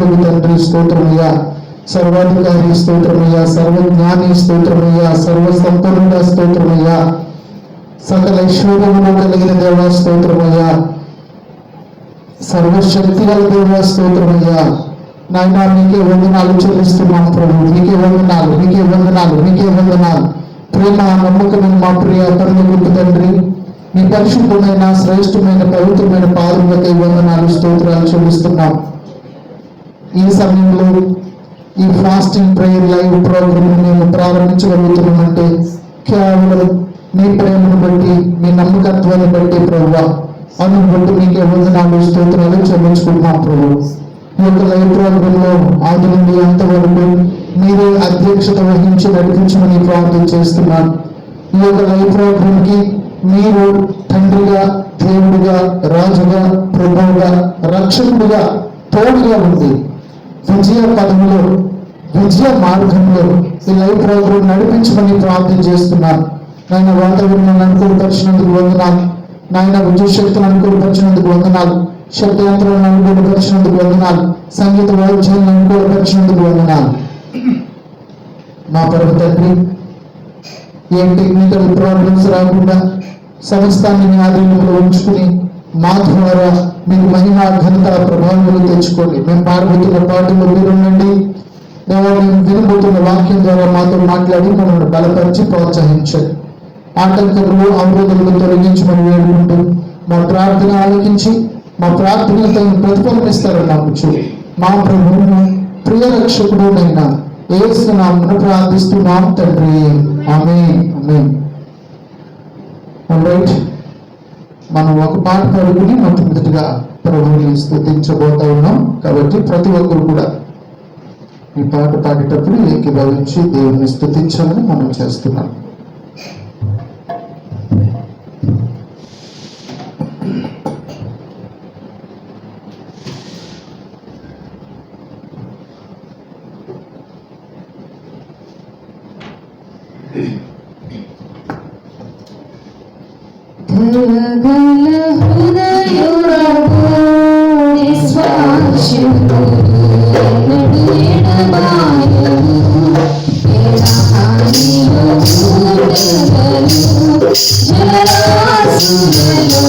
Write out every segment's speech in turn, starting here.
తండ్రి స్తోత్రమయ్యా, సర్వాధికారి స్తోత్రమయ్యా, సర్వజ్ఞాని స్తోత్రమయ్యా, సర్వసంపన్నుడ స్తోత్రమయ్యా, సకల ఐశ్వర్యములు కలిగిన దేవ స్తోత్రమయ్యా, సర్వశక్తి గల దేవ స్తోత్రమయ్యా. నాయనా మీకే వందనాలు చెల్లిస్తున్నాం ప్రభు, మీకే వందనాలు, మీకే వందనాలు, మీకే వందనాలు. ప్రేమ నమ్మకమైన మా ప్రియ పరలోకపు తండ్రి, మీ పరిశుద్ధమైన శ్రేష్టమైన పవిత్రమైన పాదములకై వందనాలు స్తోత్రాలు చెల్లిస్తున్నాం. ఈ సమయంలో ఈ ఫాస్టింగ్ ప్రేయర్ లైవ్ ప్రోగ్రామ్ మేము ప్రారంభించగలుగుతున్నామంటే కేవలం మీ ప్రేమను బట్టి, మీ నమ్మకత్వాన్ని బట్టి ప్రభువా, అందును బట్టి మీకే వందనాలు స్తోత్రాలు చెల్లించుకుంటున్నాం ప్రభు. ఈ యొక్క లైవ్ ప్రోగ్రాంలో ఆది నుండి అంతవరకు మీరే అధ్యక్షత వహించి నడిపించమని ప్రార్థన చేస్తున్నాను. ఈ యొక్క లైవ్ ప్రోగ్రాంకి మీరు తండ్రిగా, దేవుడిగా, రాజుగా, ప్రభువుగా, రక్షకుడిగా తోడుగా ఉంది విజయ పదములో, విజయ మార్గంలో ఈ లైవ్ ప్రోగ్రాం నడిపించమని ప్రార్థన చేస్తున్నాను. నాయన వాతావరణాన్ని అనుకూలపరిచినందుకు వందనాలు, నాయన విద్యుత్ శక్తిని అనుకూలపరిచినందుకు వందనాలు, శక్తి యంత్రాలను అనుకూలపరిచినందుకు వందనాలు, సంగీత వాయిద్యాలను అనుకూలపరిచినందుకు వందనాలు. మా పరమ తండ్రి, ఏ టెక్నికల్ ప్రాబ్లమ్స్ రాకుండా సమస్తాన్ని మీ ఆధీనంలో ఉంచుకుని మా ద్వారా మీకు మహిమ, ఘనత, ప్రభావాలు తెచ్చుకోండి. మేము పాల్గొతున్న పాటలు మీరుండండి దేవా, మేము వినబోతున్న వాక్యం ద్వారా మాతో మాట్లాడి మమ్మల్ని బలపరిచి ప్రోత్సహించండి. ఆటంకములు, అవరోధములు తొలగించమని వేడుకుంటూ మా ప్రార్థన ఆలకించి మా ప్రార్థనలతో ప్రతిఫలమిస్తారని నమ్ముచు మా ప్రభువును ప్రియ రక్షకుడునైన యేసు నామమున ప్రార్థిస్తున్నాం తండ్రి, ఆమేన్, ఆమేన్. ఆల్రైట్, మనం ఒక పాట పాడుకుని మొట్టమొదటిగా ప్రభువుని స్తుతించబోతా ఉన్నాం. కాబట్టి ప్రతి ఒక్కరు కూడా ఈ పాట పాడేటప్పుడు ఏకీభవించి దేవుని స్తుతించాలని మనం చేస్తున్నాం. గల హృదయుడవు నిస్వాక్షుడు ఎన్నడు ఎడబాయవు ఎడారిలో ఊటగలు జలరాశులలో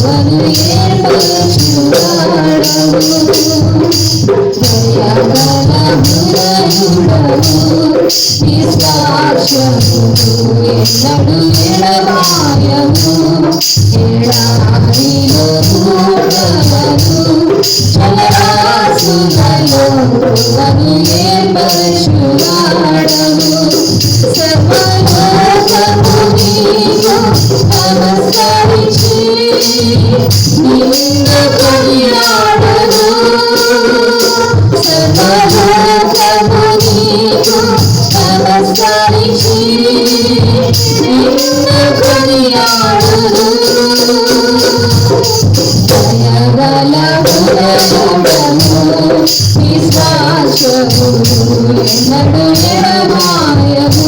వను ఏర్పరచువాడవు. దయగల హృదయుడవు నిస్వాక్షుడు ఎన్నడు ఎడబాయవు ఎడారిలో ఊటగలు జలరాశులలో వను ఏర్పరచువాడవు. సర్వలోకము నీకు నమస్కరించి నిన్ను కొనియాడెను. సర్వలోకము నీకు నమస్కరించి నిన్ను కొనియాడెను. దయగల హృదయుడవు నిస్వాక్షుడు ఎన్నడు ఎడబాయవు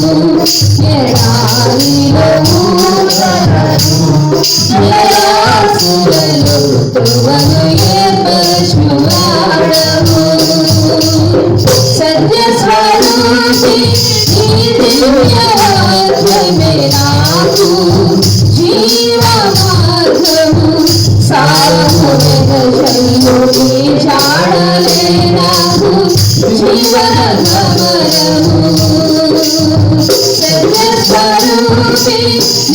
ఎడారిలో ఊటగలు జలరాశులలో వను ఏర్పరచువాడవు. సత్యస్వరూపి నీ దివ్య వాక్యమే నాకు జీవ మార్గము. సారము వెదజల్లు నీ జాడలే నాకు జీవన గమనము. సత్యస్వరూపి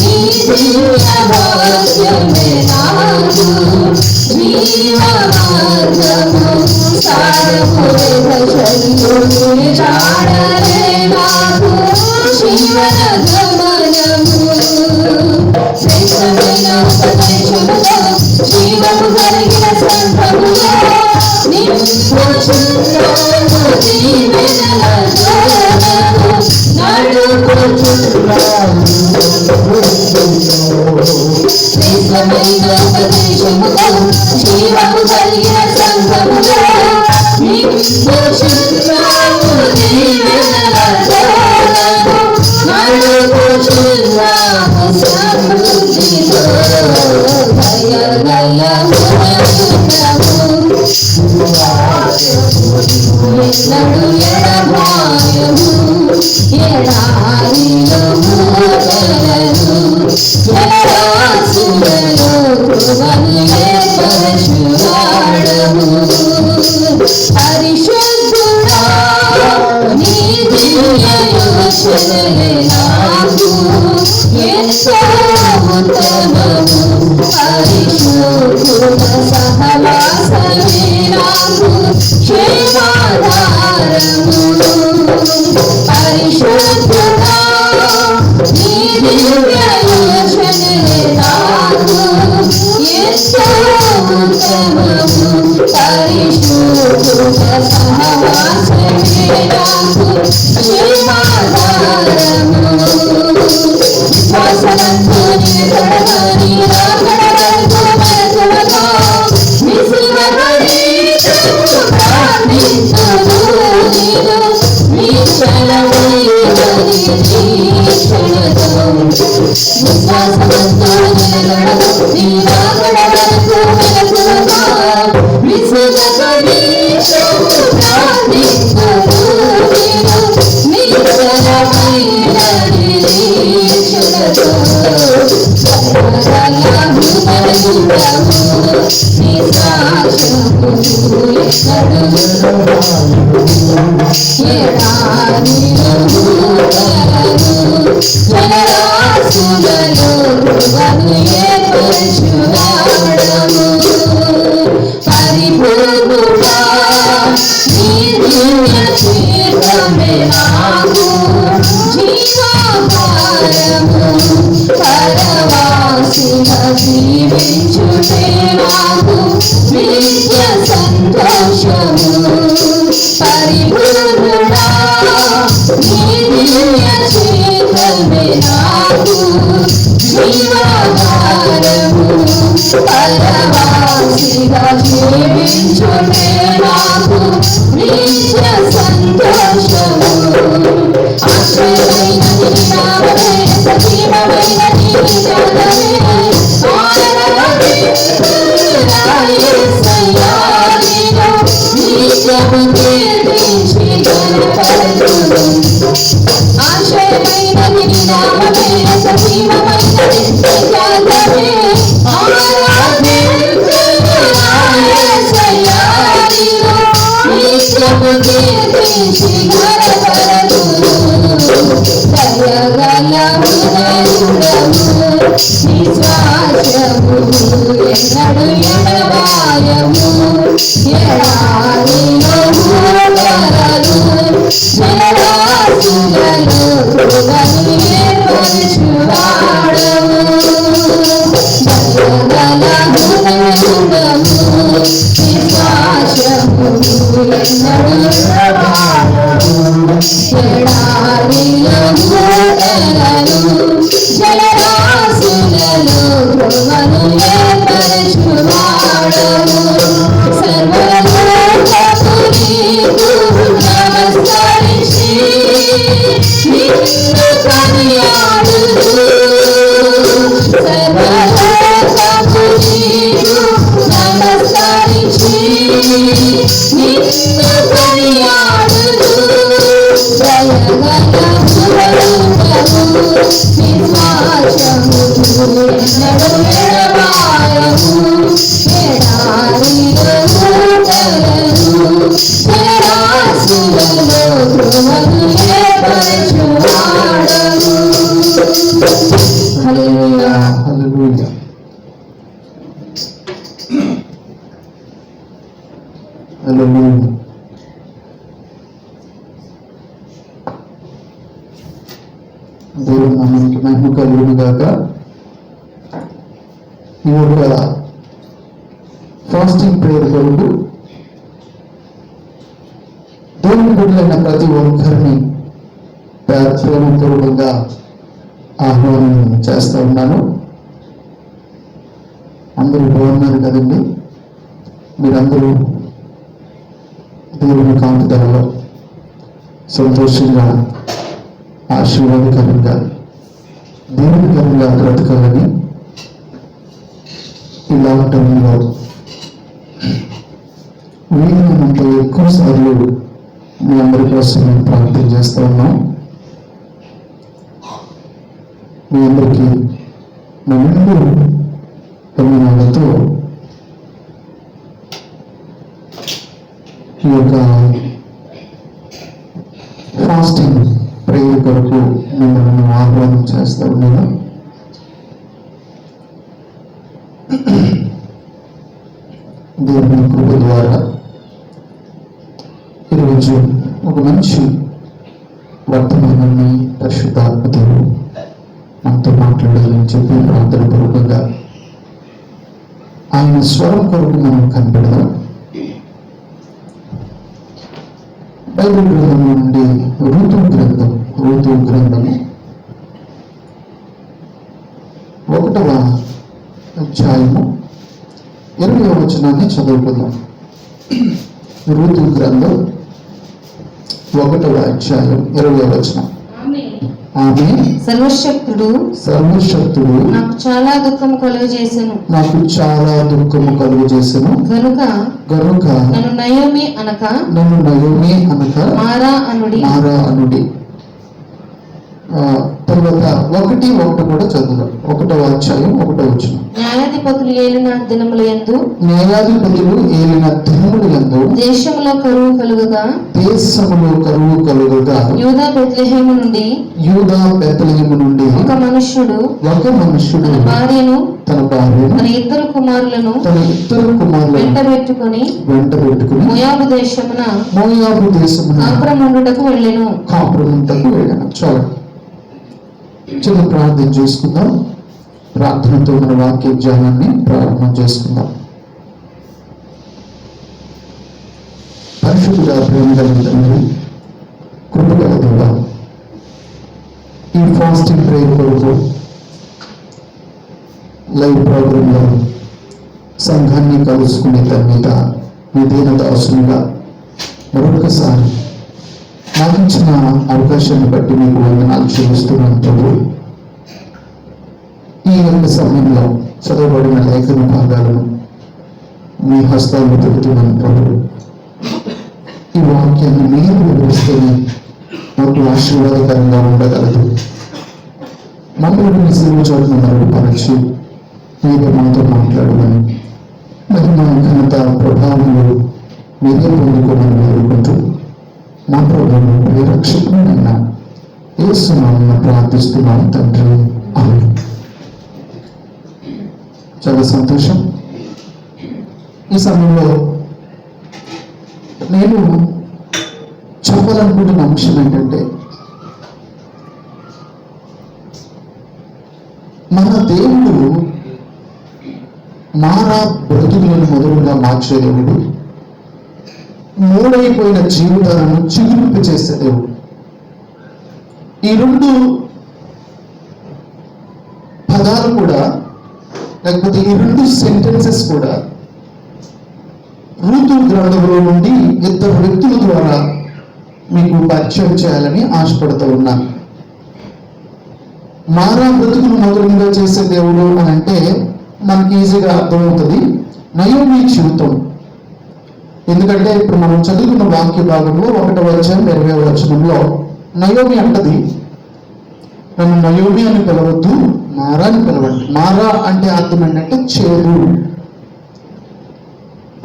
నీ దివ్య వాక్యమే నాకు జీవ మార్గము. సారము వెదజల్లు నీ జాడలే నాకు జీవన గమనము. శ్రేష్టమైన ఉపదేశములో జీవము కలిగిన సంఘములో నింపుచున్నాము దీవెనలతో నడుపుచున్నాము. శ్రేష్టమైన ఉపదేశములో జీవము కలిగిన సంఘములో నింపుచున్నాము దీవెనలతో నడుపుచున్నాము సమృద్ధితో. దయగల హృదయుడవు ఎన్నడు ఎడబాయము ఎడారిలో మూగలను జలరాశులలో కృపను ఏర్పరచువాడము పరిశుద్ధుడా నీ దివ్య యోచనలే నాకు ఎంతో ఉత్తమము పరిశుద్ధుల సహవాసమే నాకు క్షేమాధారము పరిశుద్ధుడా నీ దివ్య యోచనలే నాకు ఎంతో ఉత్తమము పరిశుద్ధుల సహవాసమే నాకు క్షేమాధారము విశ్వాసవంతో నిలబడని రాకడవరకు మనసులతో విసువబడి ప్రార్థించును నేను నిశ్చలమైనతో విశ్వాసవంతో నిలబడని రాకడవరకు మనసులతో విసువబడి ప్రార్థించును నేను నిశ్చలమైనతో పరిపూర్ణుడా నీ దివ్య చిత్తమే నాకు జీవాధారము పరవాసిగా జీవించుటే నాకు నిత్య సంతోషము పరిపూర్ణుడా నీ దివ్య చిత్తమే నాకు జీవాధారము పరవాసిగా జీవించుటే నాకు నిత్య సంతోషము ఆశ్రయమైన నీ నామమే సజీవమైన నీ జ్ఞానమే ఆరాధనే యేసయ్యా నిన్ను నిత్యము కీర్తించి ఘనపరచును ఆశ్రయమైన నీ నామమే సజీవమైన నీ జ్ఞానమే ఆరాధనే యేసయ్యా నిన్ను నిత్యము కీర్తించి ఘనపరచును దయగల హృదయుడము విశ్వాసము ఎన్నడు ఎడబాయము ఎడారిలో మూగలను జలరాశులలో కృపను ఏర్పరచువాడము దయగల హృదయుడము విశ్వాసము ఎన్నడు ఎడబాయము ఎడారిలో మూగలను జలరాశులలో కృపను ఏర్పరచువాడము సర్వలోకపు నీకు నమస్కరించి నిన్ను కొనియాడుదు సర్వలోకపు నీకు నమస్కరించి నిన్ను కొనియాడుదు దయగల హృదయుడము విశ్వాసము ఎన్నడు ఎడబాయము ఎడారిలో మూగలను జలరాశులలో కృపను ఏర్పరచువాడము హల్లెలూయా హల్లెలూయా. హల్లెలూయా. దేవుని నామానికి మహిమ కలుగును గాక. ఈ యొక్క ఫాస్టింగ్ ప్రేయర్ కొరకు దేవుని బిడ్డలైన ప్రతి ఒక్కరిని ప్రేమపూర్వకంగా ఆహ్వానం చేస్తూ ఉన్నాను. అందరూ బాగున్నారు కదండి. మీరందరూ దేవుని కాంతుదలలో సంతోషంగా ఆశీర్వాదకరంగా దీవెనకరంగా బ్రతకాలని ఈ లాక్డౌన్లో వీలైనంత ఎక్కువ సార్లు మీ అందరి కోసం మేము ప్రార్థన చేస్తూ ఉన్నాం. మీ అందరికీ నిండు అభిమానాలతో ఈ యొక్క ఫాస్టింగ్ ప్రేయర్ కొరకు మిమ్మల్ని ఆహ్వానం చేస్తా ఉన్నాను. దేవుని కృప ద్వారా ఈరోజు ఒక మంచి వర్తమానాన్ని పరిశుద్ధాత్మ దేవుడు మనతో మాట్లాడాలని చెప్పి ప్రార్థన పూర్వకంగా ఆయన స్వరం కొరకు మనం కనిపెడదాం. బైబిల్ గ్రంథం నుండి ఋతు గ్రంథము 1వ అధ్యాయము 20వ వచనాన్ని చదువుకుందాం. ఋతు గ్రంథం 1వ అధ్యాయం 20వ వచనం. ఆమె సర్వశక్తుడు నాకు చాలా దుఃఖము కలుగజేసెను గనుక నన్ను నయోమి అనక మారా అనుడి. తర్వాత 1:1 కూడా చదువుదాం. 1వ అధ్యాయం 1వ వచనం. న్యాయాధిపతులు ఏలిన దినముల యందు దేశములో కరువు కలుగగా యూదా బెత్లెహేము నుండి ఒక మనుష్యుడు తన భార్యను తన ఇద్దరు కుమారులను వెంట పెట్టుకుని మోయాబు దేశమున కాపురముండుటకు వెళ్ళెను. చాలు, చిన్న ప్రార్థన చేసుకుందాం. ప్రార్థనతో మన వాక్య ధ్యానాన్ని ప్రారంభం చేసుకుందాం. పరిశుద్ధుడా, ప్రేమ కలిగిన తండ్రి, కృపగల దేవా, ఈ ఫాస్టింగ్ ప్రేయర్ కొరకు లైవ్ ప్రోగ్రాంలో సంఘాన్ని కలుసుకునే దాని మీద విధేన దాసునిగా మరొకసారి నాకు ఇచ్చిన అవకాశాన్ని బట్టి మీకు వందనాలు చెల్లిస్తున్నాను ప్రభు. ఈ యొక్క సమయంలో చదవబడిన లేఖన భాగాలను మీ హస్తాలను పెడుతున్నాను ప్రభు. ఈ వాక్యాన్ని మీరు వివరిస్తేనే మాకు ఆశీర్వాదకరంగా ఉండగలదు. మమ్మల్ని మీ సేవ చోటును మరుగుపరచి మీరు మాతో మాట్లాడమని, మరి మా ఘనత ప్రభావాలు మీరే పొందుకోమని వేడుకుంటూ మా ప్రభువును మీ రక్షకుడైన యేసు నామమున ప్రార్థిస్తున్నాను తండ్రి, ఆమేన్. చాలా సంతోషం. ఈ సమయంలో నేను చెప్పాలనుకుంటున్న అంశం ఏంటంటే, మన దేవుడు మారా బ్రతుకులను మొదలుగా మార్చే దేవుడు, మూడైపోయిన జీవితాలను చిగురింపు చేసే దేవుడు. ఈ రెండు పదాలు కూడా, లేకపోతే ఈ రెండు సెంటెన్సెస్ కూడా ఋతు గ్రంథంలో నుండి ఇద్దరు వ్యక్తుల ద్వారా మీకు పరిచయం చేయాలని ఆశపడుతూ ఉన్నాను. మారా బ్రతుకును మొదలుగా చేసే దేవుడు అని అంటే మనకి ఈజీగా అర్థమవుతుంది, నయోమి జీవితం. ఎందుకంటే ఇప్పుడు మనం చదువుకున్న వాక్య భాగంలో 1వ అధ్యాయం 20వ వచనంలో నయోమి అంటది, నన్ను నయోమి అని పిలవద్దు, మారా అని పిలవండి. మారా అంటే అర్థం ఏంటంటే చేదు.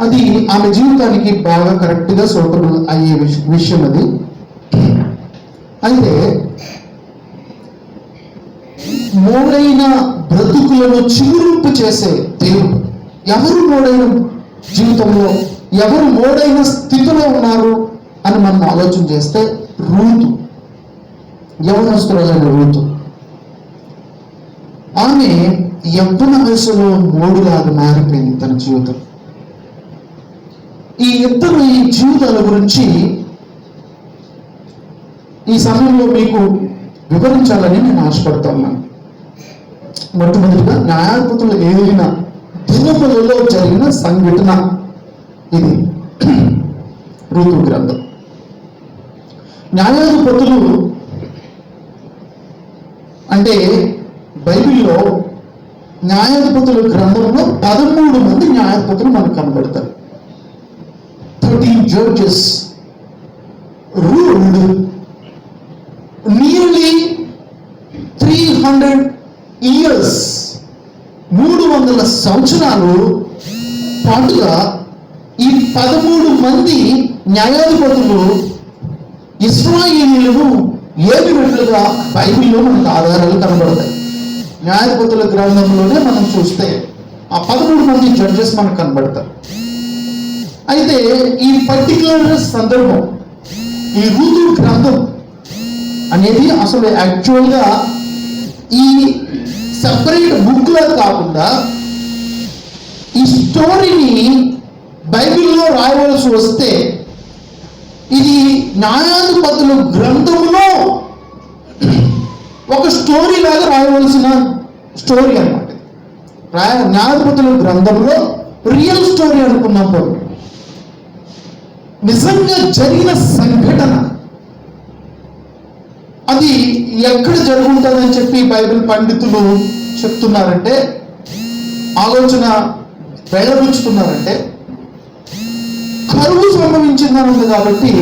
అది ఆమె జీవితానికి బాగా కరెక్ట్గా సూటబుల్ అయ్యే విషయం అది. అయితే మోడైన బ్రతుకులను చిగురింపు చేసే దేవుడు. ఎవరు మోడైన జీవితంలో, ఎవరు మోడైన స్థితిలో ఉన్నారు అని మనం ఆలోచన చేస్తే రూతు, యవనస్తురాలైన రూతు. ఆమె యవ్వన వయసులో మోడులాగా మారిపోయింది తన జీవితం. ఈ ఇద్దరు ఈ జీవితాల గురించి ఈ సమయంలో మీకు వివరించాలని నేను ఆశపడతా ఉన్నాను. మొట్టమొదటిగా న్యాయాధిపతులు ఏలిన దినములలో జరిగిన సంఘటన ఇది ఋతు గ్రంథం. న్యాయాధిపతులు అంటే బైబిల్లో న్యాయాధిపతుల గ్రంథంలో 13 మంది న్యాయాధిపతులు మనకు కనబడతారు. 13 judges ruled nearly 300 years. 300 సంవత్సరాలు పాటుగా ఈ 13 మంది న్యాయాధిపతులు ఇశ్రాయేలీయులను ఏలినట్లుగా బైబిల్లో మనకు ఆధారాలు కనబడతాయి. న్యాయాధిపతుల గ్రంథంలోనే మనం చూస్తే ఆ 13 మంది జడ్జెస్ మనకు కనబడతారు. అయితే ఈ పర్టికులర్ సందర్భం, ఈ రూతు గ్రంథం అనేది అసలు యాక్చువల్గా ఈ సెపరేట్ బుక్లో కాకుండా ఈ స్టోరీని బైబిల్లో రాయవలసి వస్తే ఇది న్యాయాధిపతుల గ్రంథంలో ఒక స్టోరీ లాగా రాయవలసిన స్టోరీ అన్నమాట. న్యాయాధిపతుల గ్రంథంలో రియల్ స్టోరీ అనుకున్నప్పుడు నిజంగా జరిగిన సంఘటన అది ఎక్కడ జరుగుతుందని చెప్పి బైబిల్ పండితులు చెప్తున్నారంటే, ఆలోచన వెళ్ళబుచ్చుతున్నారంటే, కరువు సంభవించిందని ఉంది కాబట్టి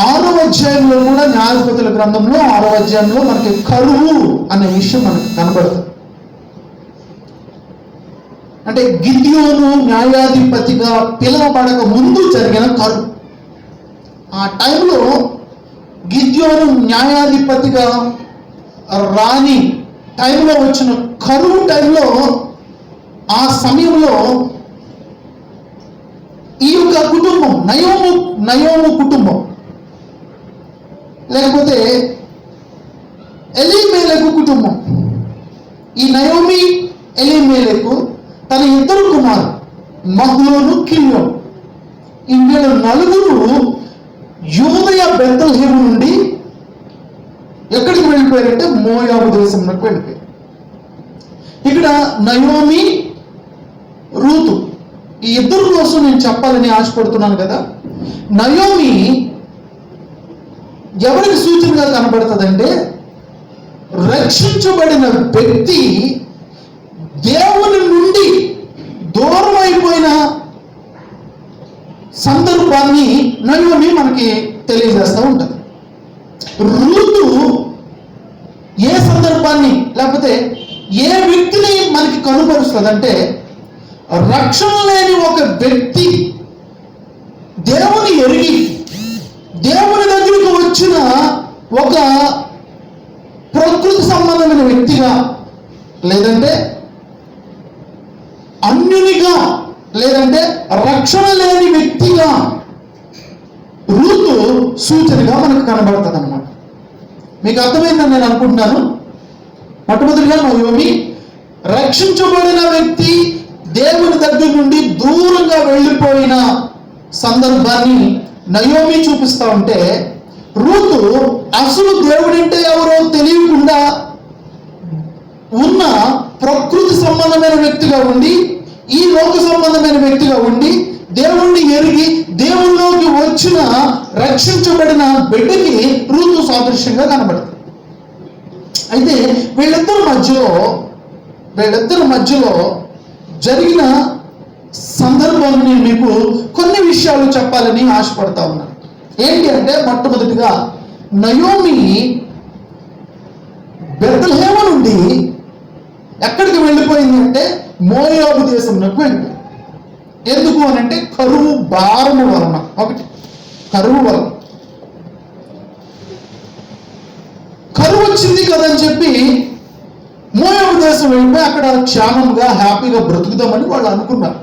6వ అధ్యాయంలో కూడా న్యాయాధిపతుల గ్రంథంలో 6వ అధ్యాయంలో మనకి కరువు అనే విషయం మనకు కనబడుతుంది. అంటే గిద్యోను న్యాయాధిపతిగా పిలువబడక ముందు జరిగిన కరువు. ఆ టైంలో గిద్యోను న్యాయాధిపతిగా రాని టైంలో వచ్చిన కరువు టైంలో, ఆ సమయంలో ఈ యొక్క కుటుంబం నయోము కుటుంబం, లేకపోతే ఎలీమేలకు కుటుంబం, ఈ నయోమి ఎలీమేలకు తన 2 కుమారులు మహ్లోను కిల్యోను, ఈ వీళ్ళు 4 యూదయ బెత్లెహేము నుండి ఎక్కడికి వెళ్ళిపోయారంటే మోయాబు దేశంలోకి వెళ్ళిపోయారు. ఇక్కడ నయోమి, రూతు, ఈ 2 కోసం నేను చెప్పాలని ఆశపడుతున్నాను కదా. నయోమి ఎవరికి సూచనగా కనబడుతుందంటే, రక్షించబడిన వ్యక్తి దేవుని నుండి దూరం అయిపోయిన సందర్భాన్ని నయోమి మనకి తెలియజేస్తూ ఉంటుంది. రూతు ఏ సందర్భాన్ని లేకపోతే ఏ వ్యక్తిని మనకి కనుపరుస్తుందంటే, రక్షణ లేని ఒక వ్యక్తి దేవుని ఎరిగి దేవుని దగ్గరికి వచ్చిన ఒక ప్రకృతి సంబంధమైన వ్యక్తిగా, లేదంటే అన్యునిగా, లేదంటే రక్షణ లేని వ్యక్తిగా రూతు సూచనగా మనకు కనబడుతుంది అన్నమాట. మీకు అర్థమైందని నేను అనుకుంటున్నాను. మొట్టమొదటిగా నయోమి రక్షించబడిన వ్యక్తి దేవుని దగ్గర నుండి దూరంగా వెళ్ళిపోయిన సందర్భాన్ని నయోమి చూపిస్తా ఉంటే, రూతు అసలు దేవుడంటే ఎవరో తెలియకుండా ఉన్న ప్రకృతి సంబంధమైన వ్యక్తిగా ఉండి, ఈ లోక సంబంధమైన వ్యక్తిగా ఉండి, దేవుణ్ణి ఎరిగి దేవుళ్ళలోకి వచ్చిన రక్షించబడిన బిడ్డకి రూతు సాదృశ్యంగా కనబడుతుంది. అయితే వీళ్ళిద్దరి మధ్యలో జరిగిన సందర్భాన్ని నేను మీకు కొన్ని విషయాలు చెప్పాలని ఆశపడతా ఉన్నాను. ఏంటి అంటే, మొట్టమొదటిగా నయోమి బెత్లెహేము నుండి ఎక్కడికి వెళ్ళిపోయింది అంటే మోయాబు దేశంలోకి వెళ్ళిపోయింది. ఎందుకు అని అంటే కరువు భారము వలన. ఒకటి కరువు వలన, కరువు వచ్చింది కదని చెప్పి మోయాబు దేశం వెళ్ళిపోయి అక్కడ క్షేమంగా హ్యాపీగా బ్రతుకుదామని వాళ్ళు అనుకున్నారు.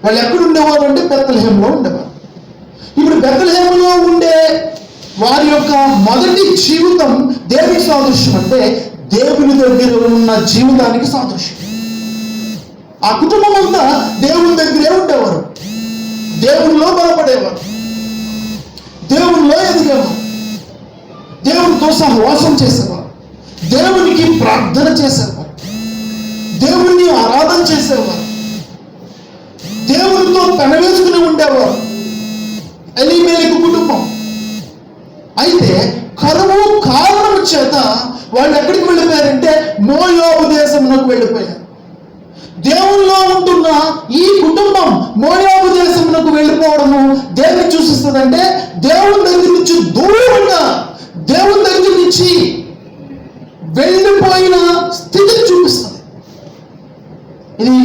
వాళ్ళు ఎక్కడ ఉండేవారు అంటే బెత్లెహేములో ఉండేవారు. ఇప్పుడు బెత్లెహేములో ఉండే వారి యొక్క మొదటి జీవితం దేనికి సాదృశ్యం అంటే దేవుని దగ్గర ఉన్న జీవితానికి సాదృశ్యం. ఆ కుటుంబం అంతా దేవుని దగ్గరే ఉండేవారు, దేవునిలో బలపడేవారు, దేవునిలో ఎదిగేవారు, దేవునితో సహవాసం చేసేవారు, దేవునికి ప్రార్థన చేసేవారు, దేవుణ్ణి ఆరాధన చేసేవారు, దేవునితో పెనవేసుకుని ఉండేవారు ఎలీమేలెకు కుటుంబం. అయితే కరువు కారణం చేత వాళ్ళు ఎక్కడికి వెళ్ళిపోయారంటే మోయాబు దేశంలోకి వెళ్ళిపోయారు. దేవుల్లో ఉంటున్న ఈ కుటుంబం మోయాబు దేశమునకు వెళ్ళిపోవడము దేన్ని సూచిస్తుందంటే దేవుని దగ్గర నుంచి దూరంగా దేవుని దగ్గర నుంచి వెళ్ళిపోయిన స్థితిని చూపిస్తుంది. ఇది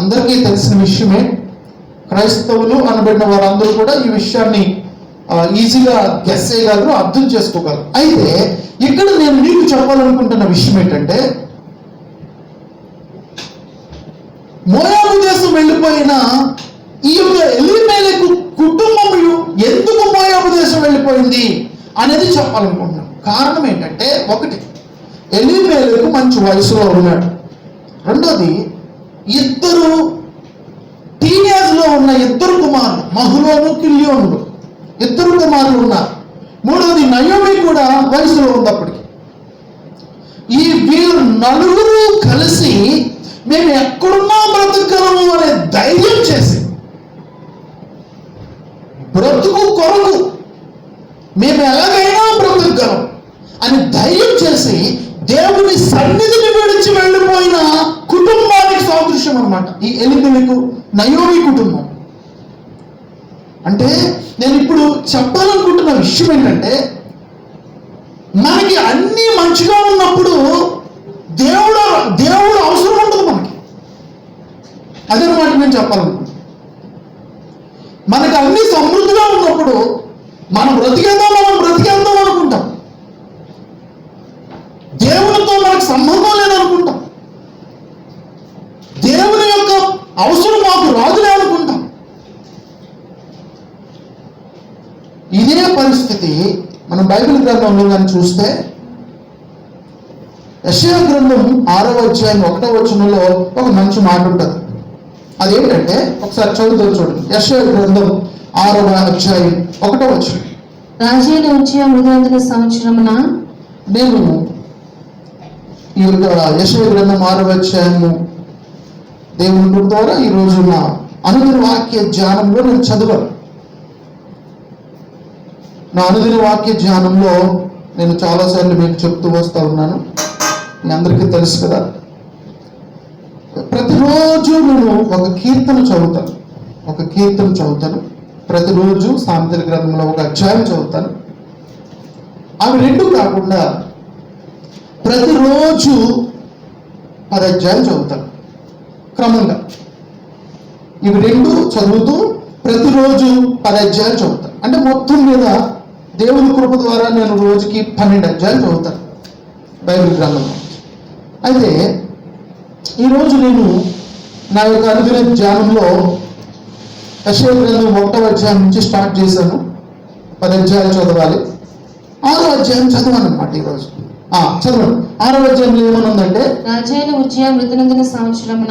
అందరికీ తెలిసిన విషయమే. క్రైస్తవులు అనబడిన వారందరూ కూడా ఈ విషయాన్ని ఈజీగా గెస్ చేయగలరు, అర్థం చేసుకోగలరు. అయితే ఇక్కడ నేను మీకు చెప్పాలనుకుంటున్న విషయం ఏంటంటే, మోయాబు దేశం వెళ్ళిపోయిన ఈ యొక్క ఎలీమెలెకు కుటుంబం ఎందుకు మోయాబు దేశం వెళ్ళిపోయింది అనేది చెప్పాలనుకుంటున్నాను. కారణం ఏంటంటే, ఒకటి, ఎలీమెలెకు మంచి వయసులో ఉన్నాడు. రెండోది, ఇద్దరు టీనేజ్ లో ఉన్న ఇద్దరు కుమారులు, మహులోను కిల్యోనుడు, ఇద్దరు కుమారులు ఉన్నారు. మూడోది, నయోమి కూడా వయసులో ఉంది అప్పటికి. ఈ వీళ్ళు నలుగురు కలిసి మేము ఎక్కడున్నా బ్రతకగలము అనే ధైర్యం చేసి, బ్రతుకు కొరకు మేము ఎలాగైనా బ్రతకగలం అని ధైర్యం చేసి దేవుని సన్నిధిని విడిచి వెళ్ళిపోయిన కుటుంబానికి సాదృశ్యం అన్నమాట ఈ ఎలీమెలెకు నయోమి కుటుంబం. అంటే నేను ఇప్పుడు చెప్పాలనుకుంటున్న విషయం ఏంటంటే, మనకి అన్నీ మంచిగా ఉన్నప్పుడు దేవుడు అవసరం ఉండదు మనకి. అదనమాట నేను చెప్పాలనుకుంటున్నాను. మనకి అన్ని సమృద్ధిగా ఉన్నప్పుడు మనం బ్రతికేద్దాం అనుకుంటాం. దేవునితో మనకు సంబంధం లేదనుకుంటాం. దేవుని యొక్క అవసరం మాకు రాదులే అనుకుంటాం. ఇదే పరిస్థితి మనం బైబిల్ గ్రంథంలో కానీ చూస్తే, యెషయా గ్రంథం 6వ అధ్యాయం 1వ వచనంలో ఒక మంచి మాట ఉంటుంది. అదేంటంటే, ఒకసారి చదువుతారు చూడండి. యెషయా గ్రంథం 6వ అధ్యాయం 1వ వచనం. రాజైన ఉజ్జియా మృతి సంవత్సరమున, నేను ఈ యొక్క యెషయా గ్రంథం 6వ అధ్యాయము దేవుని ద్వారా ఈ రోజున అనుదిన వాక్య ధ్యానంలో నేను చదివాను. నా అనుదిన వాక్య ధ్యానంలో నేను చాలాసార్లు మీకు చెప్తూ వస్తూ ఉన్నాను. మీ అందరికీ తెలుసు కదా. ప్రతిరోజు నేను ఒక కీర్తన చదువుతాను. ప్రతిరోజు సామెతల గ్రంథంలో ఒక అధ్యాయం చదువుతాను. అవి రెండు కాకుండా ప్రతిరోజు 10 అధ్యాయాలు చదువుతాను క్రమంగా. ఇవి రెండు చదువుతూ ప్రతిరోజు 10 అధ్యాయాలు చదువుతాను. అంటే మొత్తం మీద దేవుని కృప ద్వారా నేను రోజుకి 12 అధ్యాయాలు చదువుతాను బైబిల్ గ్రంథంలో. అయితే ఈరోజు నేను నా యొక్క అనుదిన ధ్యానంలో యెషయా గ్రంథం 1వ అధ్యాయం నుంచి స్టార్ట్ చేశాను. 10 అధ్యాయాలు చదవాలి. 6వ అధ్యాయం చదవాను అన్నమాట ఈరోజు. చదవండి. 6వ అధ్యాయంలో ఏమనుందంటే, రాజైన ఉజ్జియా మృతి నందిన సంవత్సరమున,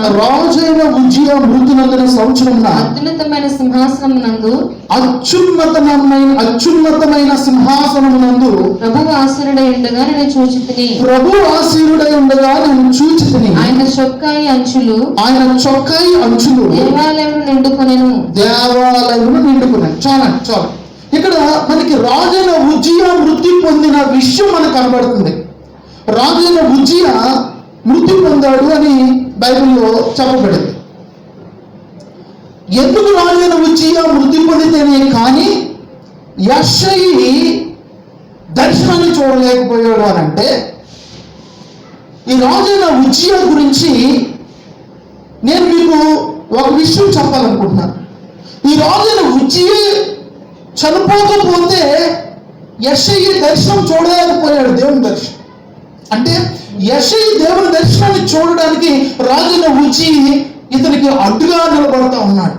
అత్యున్నతమైన సింహాసనమునందు ప్రభువు ఆసీనుడై ఉండగా నేను చూచితిని. ఆయన చొక్కాయి అంచులు దేవాలయమును నిండుకొనెను. చాలా ఇక్కడ మనకి రాజైన ఉజ్జియా మృతి పొందిన విషయం మనకు కనబడుతుంది. రాజైన ఉజ్జియా మృతి పొందాడు అని బైబిల్లో చెప్పబడింది. ఎందుకు రాజైన ఉజ్జియా మృతి పొందితేనే కానీ యెషయి దర్శనాన్ని చూడలేకపోయాడు అని అంటే, ఈ రాజైన ఉజ్జియా గురించి నేను మీకు ఒక విషయం చెప్పాలనుకుంటున్నాను. ఈ రాజైన ఉజ్జియా చనిపోకపోతే యెషయి దర్శనం చూడలేకపోయాడు, దేవుని దర్శనం. అంటే యెషయి దేవుని దర్శనాన్ని చూడడానికి రాజైన ఉజ్జియా ఇతనికి అడ్డుగా నిలబడతా ఉన్నాడు.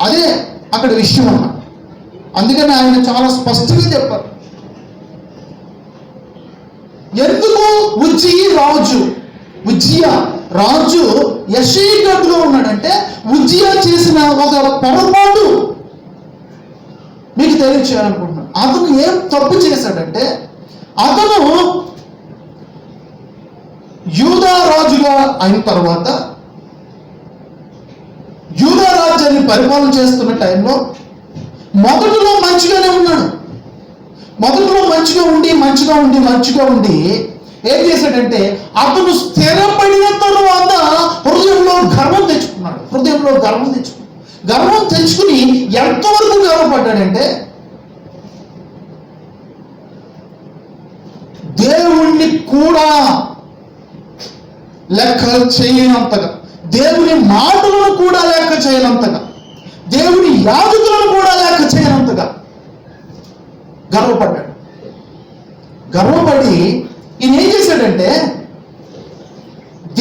అదే అక్కడ విషయం అన్నమాట. అందుకని ఆయన చాలా స్పష్టంగా చెప్పారు. ఎందుకు ఉజ్జియా రాజు యెషయి అడ్డుగా ఉన్నాడంటే, ఉజ్జియా చేసిన ఒక పొరపాటు మీకు తెలియచేయాలనుకుంటున్నాను. అతను ఏం తప్పు చేశాడంటే, అతను యూదా రాజుగా అయిన తర్వాత యూదా రాజ్యాన్ని పరిపాలన చేస్తున్న టైంలో మొదటిలో మంచిగానే ఉన్నాడు. మొదటిలో మంచిగా ఉండి ఏం చేశాడంటే, అతను స్థిరపడిన తరువాత హృదయంలో గర్వం తెచ్చుకున్నాడు. హృదయంలో గర్వం తెచ్చుకుని ఎంతవరకు గర్వపడ్డాడంటే దేవుణ్ణి కూడా లెక్క చేయనంతగా, దేవుని మాటలను కూడా లెక్క చేయనంతగా, దేవుని యాజకులను కూడా లెక్క చేయనంతగా గర్వపడ్డాడు. గర్వపడి ఈయన ఏం చేశాడంటే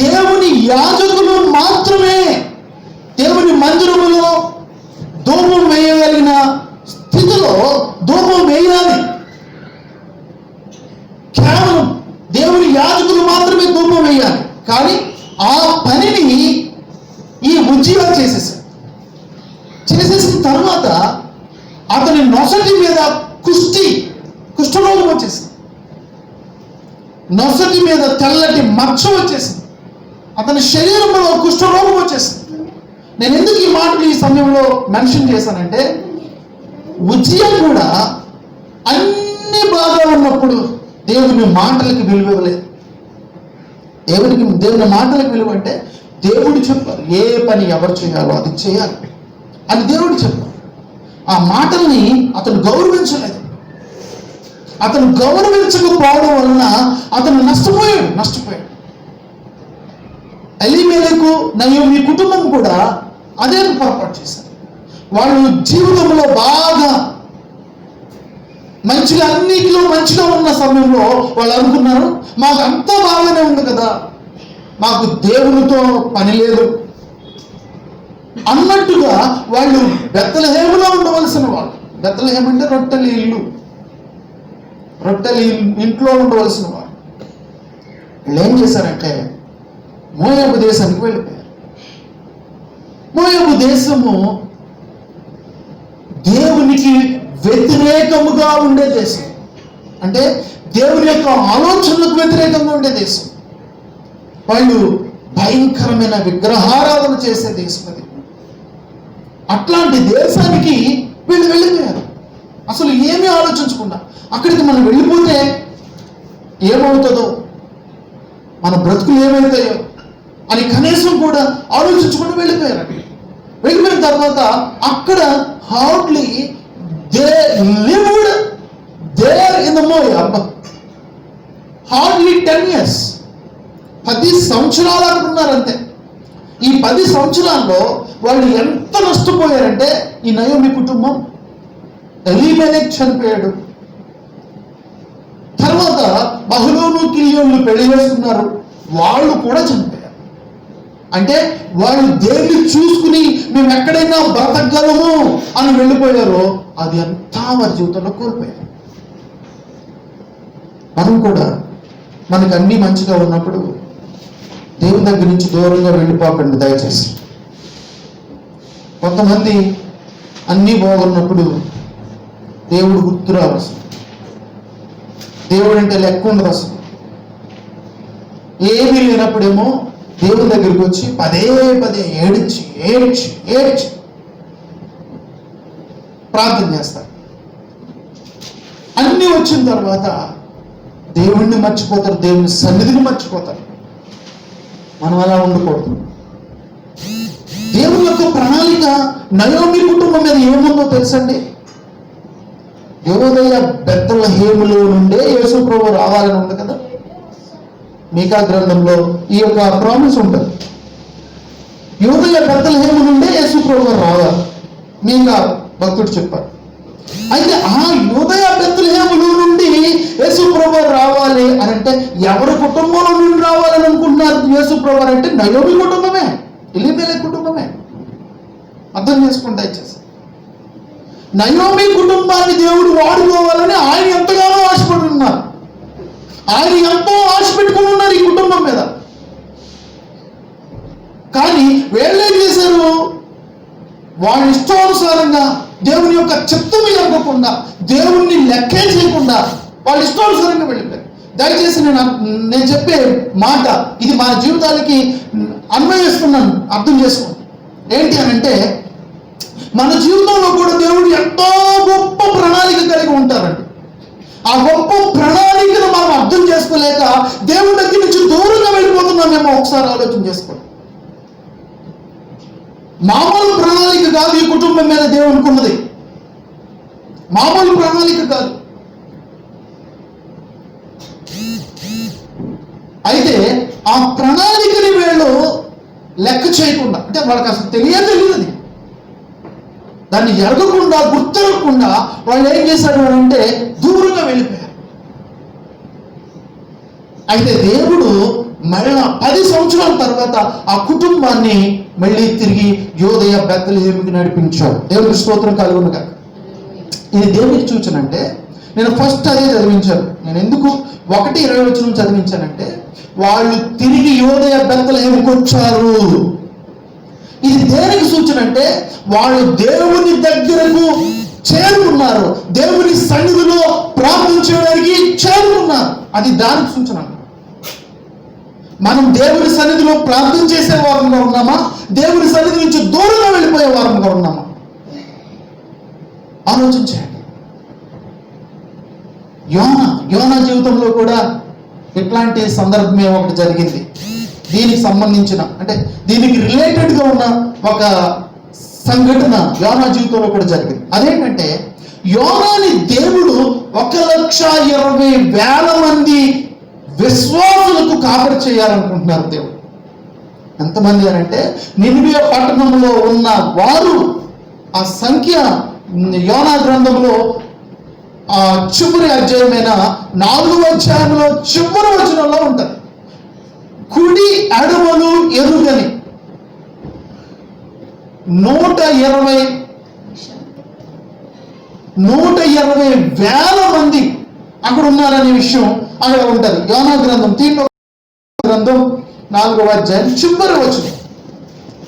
దేవుని యాజకులు మాత్రమే దేవుని మందిరములో ధూపం వేయగలిగిన స్థితిలో ధూపం వేయాలి. కేవలం దేవుని యాజకులు మాత్రమే ధూపం వేయాలి. కానీ ఆ పనిని ఈ ఉజ్జియా చేసేసిన తర్వాత అతని నొసటి మీద కుష్ఠరోగం వచ్చేసింది. నొసటి మీద తెల్లటి మచ్చ వచ్చేసింది. అతని శరీరంలో కుష్ఠరోగం వచ్చేసింది. నేను ఎందుకు ఈ మాటలు ఈ సమయంలో మెన్షన్ చేశానంటే ఉజ్జియా కూడా అన్ని బాగా ఉన్నప్పుడు దేవుని మాటలకి విలువ ఇవ్వలేదు. దేవుని మాటలకు విలువ అంటే దేవుడు చెప్పారు ఏ పని ఎవరు చేయాలో అది చేయాలి అని దేవుడు చెప్పారు. ఆ మాటల్ని అతను గౌరవించలేదు. అతను గౌరవించకపోవడం వలన అతను నష్టపోయాడు. ఎలీమెలెకు నయోమి కుటుంబం కూడా అదే పొరపాటు చేశారు. వాళ్ళు జీవితంలో బాగా మంచిగా అన్నిటిలో మంచిగా ఉన్న సమయంలో వాళ్ళు అనుకున్నారు మాకు అంతా బాగానే ఉంది కదా, మాకు దేవునితో పని లేదు అన్నట్టుగా వాళ్ళు బెత్లెహేములో ఉండవలసిన వాళ్ళు. బెత్లెహేం అంటే రొట్టెల ఇంట్లో ఉండవలసిన వాళ్ళు. వీళ్ళు ఏం చేశారంటే మోయాబు దేశానికి వెళ్ళిపోయారు. మోయాబు దేశము దేవునికి వ్యతిరేకముగా ఉండే దేశం, అంటే దేవుని యొక్క ఆలోచనలకు వ్యతిరేకంగా ఉండే దేశం. వాళ్ళు భయంకరమైన విగ్రహారాధన చేసే దేశం అది. అట్లాంటి దేశానికి వీళ్ళు వెళ్ళిపోయారు అసలు ఏమీ ఆలోచించకుండా. అక్కడికి మనం వెళ్ళిపోతే ఏమవుతుందో, మన బ్రతుకులు ఏమవుతాయో అని కనీసం కూడా ఆలోచించకుండా వెళ్ళిపోయారు. వెళ్ళిపోయిన తర్వాత అక్కడ hardly they lived there in the Moab hardly 10 years. 10 సంవత్సరాలు అనుకున్నారు అంతే. ఈ 10 సంవత్సరాల్లో వాళ్ళు ఎంత నష్టపోయారంటే ఈ నయోమి కుటుంబం, ఎలీమెలెక్ చనిపోయాడు, తర్వాత మహలోను కిలియోను పెళ్లి చేసుకున్నారు, వాళ్ళు కూడా చనిపోయారు. అంటే వాళ్ళు దేవుని చూసుకుని మేము ఎక్కడైనా బ్రతకగలము అని వెళ్ళిపోయారో అది అంతా వారి జీవితంలో కోల్పోయారు. మనం కూడా మనకు అన్ని మంచిగా ఉన్నప్పుడు దేవుని దగ్గర నుంచి దూరంగా వెళ్ళిపోకండి దయచేసి. కొంతమంది అన్నీ బాగున్నప్పుడు దేవుడు గుర్తు రావు అసలు. దేవుడు అంటే లెక్క ఉండదు అసలు. ఏమీ లేనప్పుడేమో దేవుని దగ్గరికి వచ్చి పదే ఏడ్చి ప్రార్థన చేస్తారు. అన్నీ వచ్చిన తర్వాత దేవుణ్ణి మర్చిపోతారు, దేవుని సన్నిధిని మర్చిపోతారు. మనం అలా ఉండకూడదు. దేవుని యొక్క ప్రణాళిక నయోమి కుటుంబం మీద ఏముందో తెలుసండి. యోదయ బెత్లెహేములో నుండే యేసు ప్రభువు రావాలని ఉంది కదా. మీకా గ్రంథంలో ఈ యొక్క ప్రామిస్ ఉంటుంది. యోదయ బెత్లెహేము నుండే యేసు ప్రభువు రావాలి మీకా భక్తుడు చెప్పారు. అయితే ఆ యోదయ బెత్లెహేములో నుండి యేసు ప్రభువు రావాలి అని అంటే ఎవరి కుటుంబంలో నుండి రావాలని అనుకుంటున్నారు యేసు ప్రభువు అంటే నయోమి కుటుంబమే, ఎలీమెలెకు కుటుంబమే. అర్థం చేసుకుంటా ఇచ్చేసి నయోమి కుటుంబాన్ని దేవుడు వాడుకోవాలని ఆయన ఎంతగానో ఆశపడి ఉన్నారు. ఆయన ఎంతో ఆశ పెట్టుకుని ఉన్నారు ఈ కుటుంబం మీద. కానీ వీళ్ళేం చేశారు, వాళ్ళ ఇష్టానుసారంగా దేవుని యొక్క చిత్తము ఎరగకుండా, దేవుణ్ణి లెక్కే చేయకుండా వాళ్ళ ఇష్టానుసారంగా వెళ్ళిపోయారు. దయచేసి నేను చెప్పే మాట ఇది మన జీవితాలకి అన్వయిస్తున్నాను, అర్థం చేసుకోండి. ఏంటి అని అంటే మన జీవితంలో కూడా దేవుడు ఎంతో గొప్ప ప్రణాళిక కలిగి ఉంటారండి. ఆ గొప్ప ప్రణాళికను మనం అర్థం చేసుకోలేక దేవుడి దగ్గర నుంచి దూరంగా వెళ్ళిపోతున్నామేమో ఒకసారి ఆలోచన చేసుకోండి. మామూలు ప్రణాళిక కాదు ఈ కుటుంబం మీద దేవునికి ఉన్నది. మామూలు ప్రణాళిక కాదు. అయితే ఆ ప్రణాళికని వీళ్ళు లెక్క చేయకుండా, అంటే వాళ్ళకి అసలు తెలియదు అది, దాన్ని ఎరగకుండా గుర్తిరగకుండా వాళ్ళు ఏం చేశారు అంటే దూరంగా వెళ్ళిపోయారు. అయితే దేవుడు మళ్ళా 10 సంవత్సరాల తర్వాత ఆ కుటుంబాన్ని మళ్ళీ తిరిగి యోదయ బెత్లెహేముకి నడిపించాడు. దేవునికి స్తోత్రం కలుగును గాక. ఇది దేవునికి సూచన అంటే, నేను ఫస్ట్ అదే చదివించాను. నేను ఎందుకు 1:20 చదివించానంటే, వాళ్ళు తిరిగి యోదయ బెత్లెహేముకి వచ్చారు. ఇది దేనికి సూచన అంటే, వాళ్ళు దేవుని దగ్గరకు చేరుకున్నారు, దేవుని సన్నిధిలో ప్రార్థన చేయడానికి చేరుకున్నారు. అది దానికి సూచన. మనం దేవుని సన్నిధిలో ప్రార్థన చేసే వారంగా ఉన్నామా, దేవుని సన్నిధి నుంచి దూరంగా వెళ్ళిపోయే వారంగా ఉన్నామా? ఆలోచించండి. యోనా జీవితంలో కూడా ఇట్లాంటి సందర్భమే ఒకటి జరిగింది. దీనికి సంబంధించిన, అంటే దీనికి రిలేటెడ్గా ఉన్న ఒక సంఘటన యోనా జీవితంలో కూడా జరిగింది. అదేంటంటే, యోనాని దేవుడు 1,20,000 మంది విశ్వాసులకు కాపరి చేయాలనుకుంటున్నారు దేవుడు. ఎంతమంది అని అంటే, నినివే పట్టణంలో ఉన్న వారు, ఆ సంఖ్య యోనా గ్రంథంలో చివరి అధ్యాయమైన 4వ అధ్యాయంలో చివరి వచనంలో ఉంటుంది. కుడి ఎడమలు ఎరుగని 120,000 మంది అక్కడ ఉన్నారనే విషయం అక్కడ ఉంటుంది. యోనా గ్రంథం 4వ అధ్యాయం చివరి వచనం.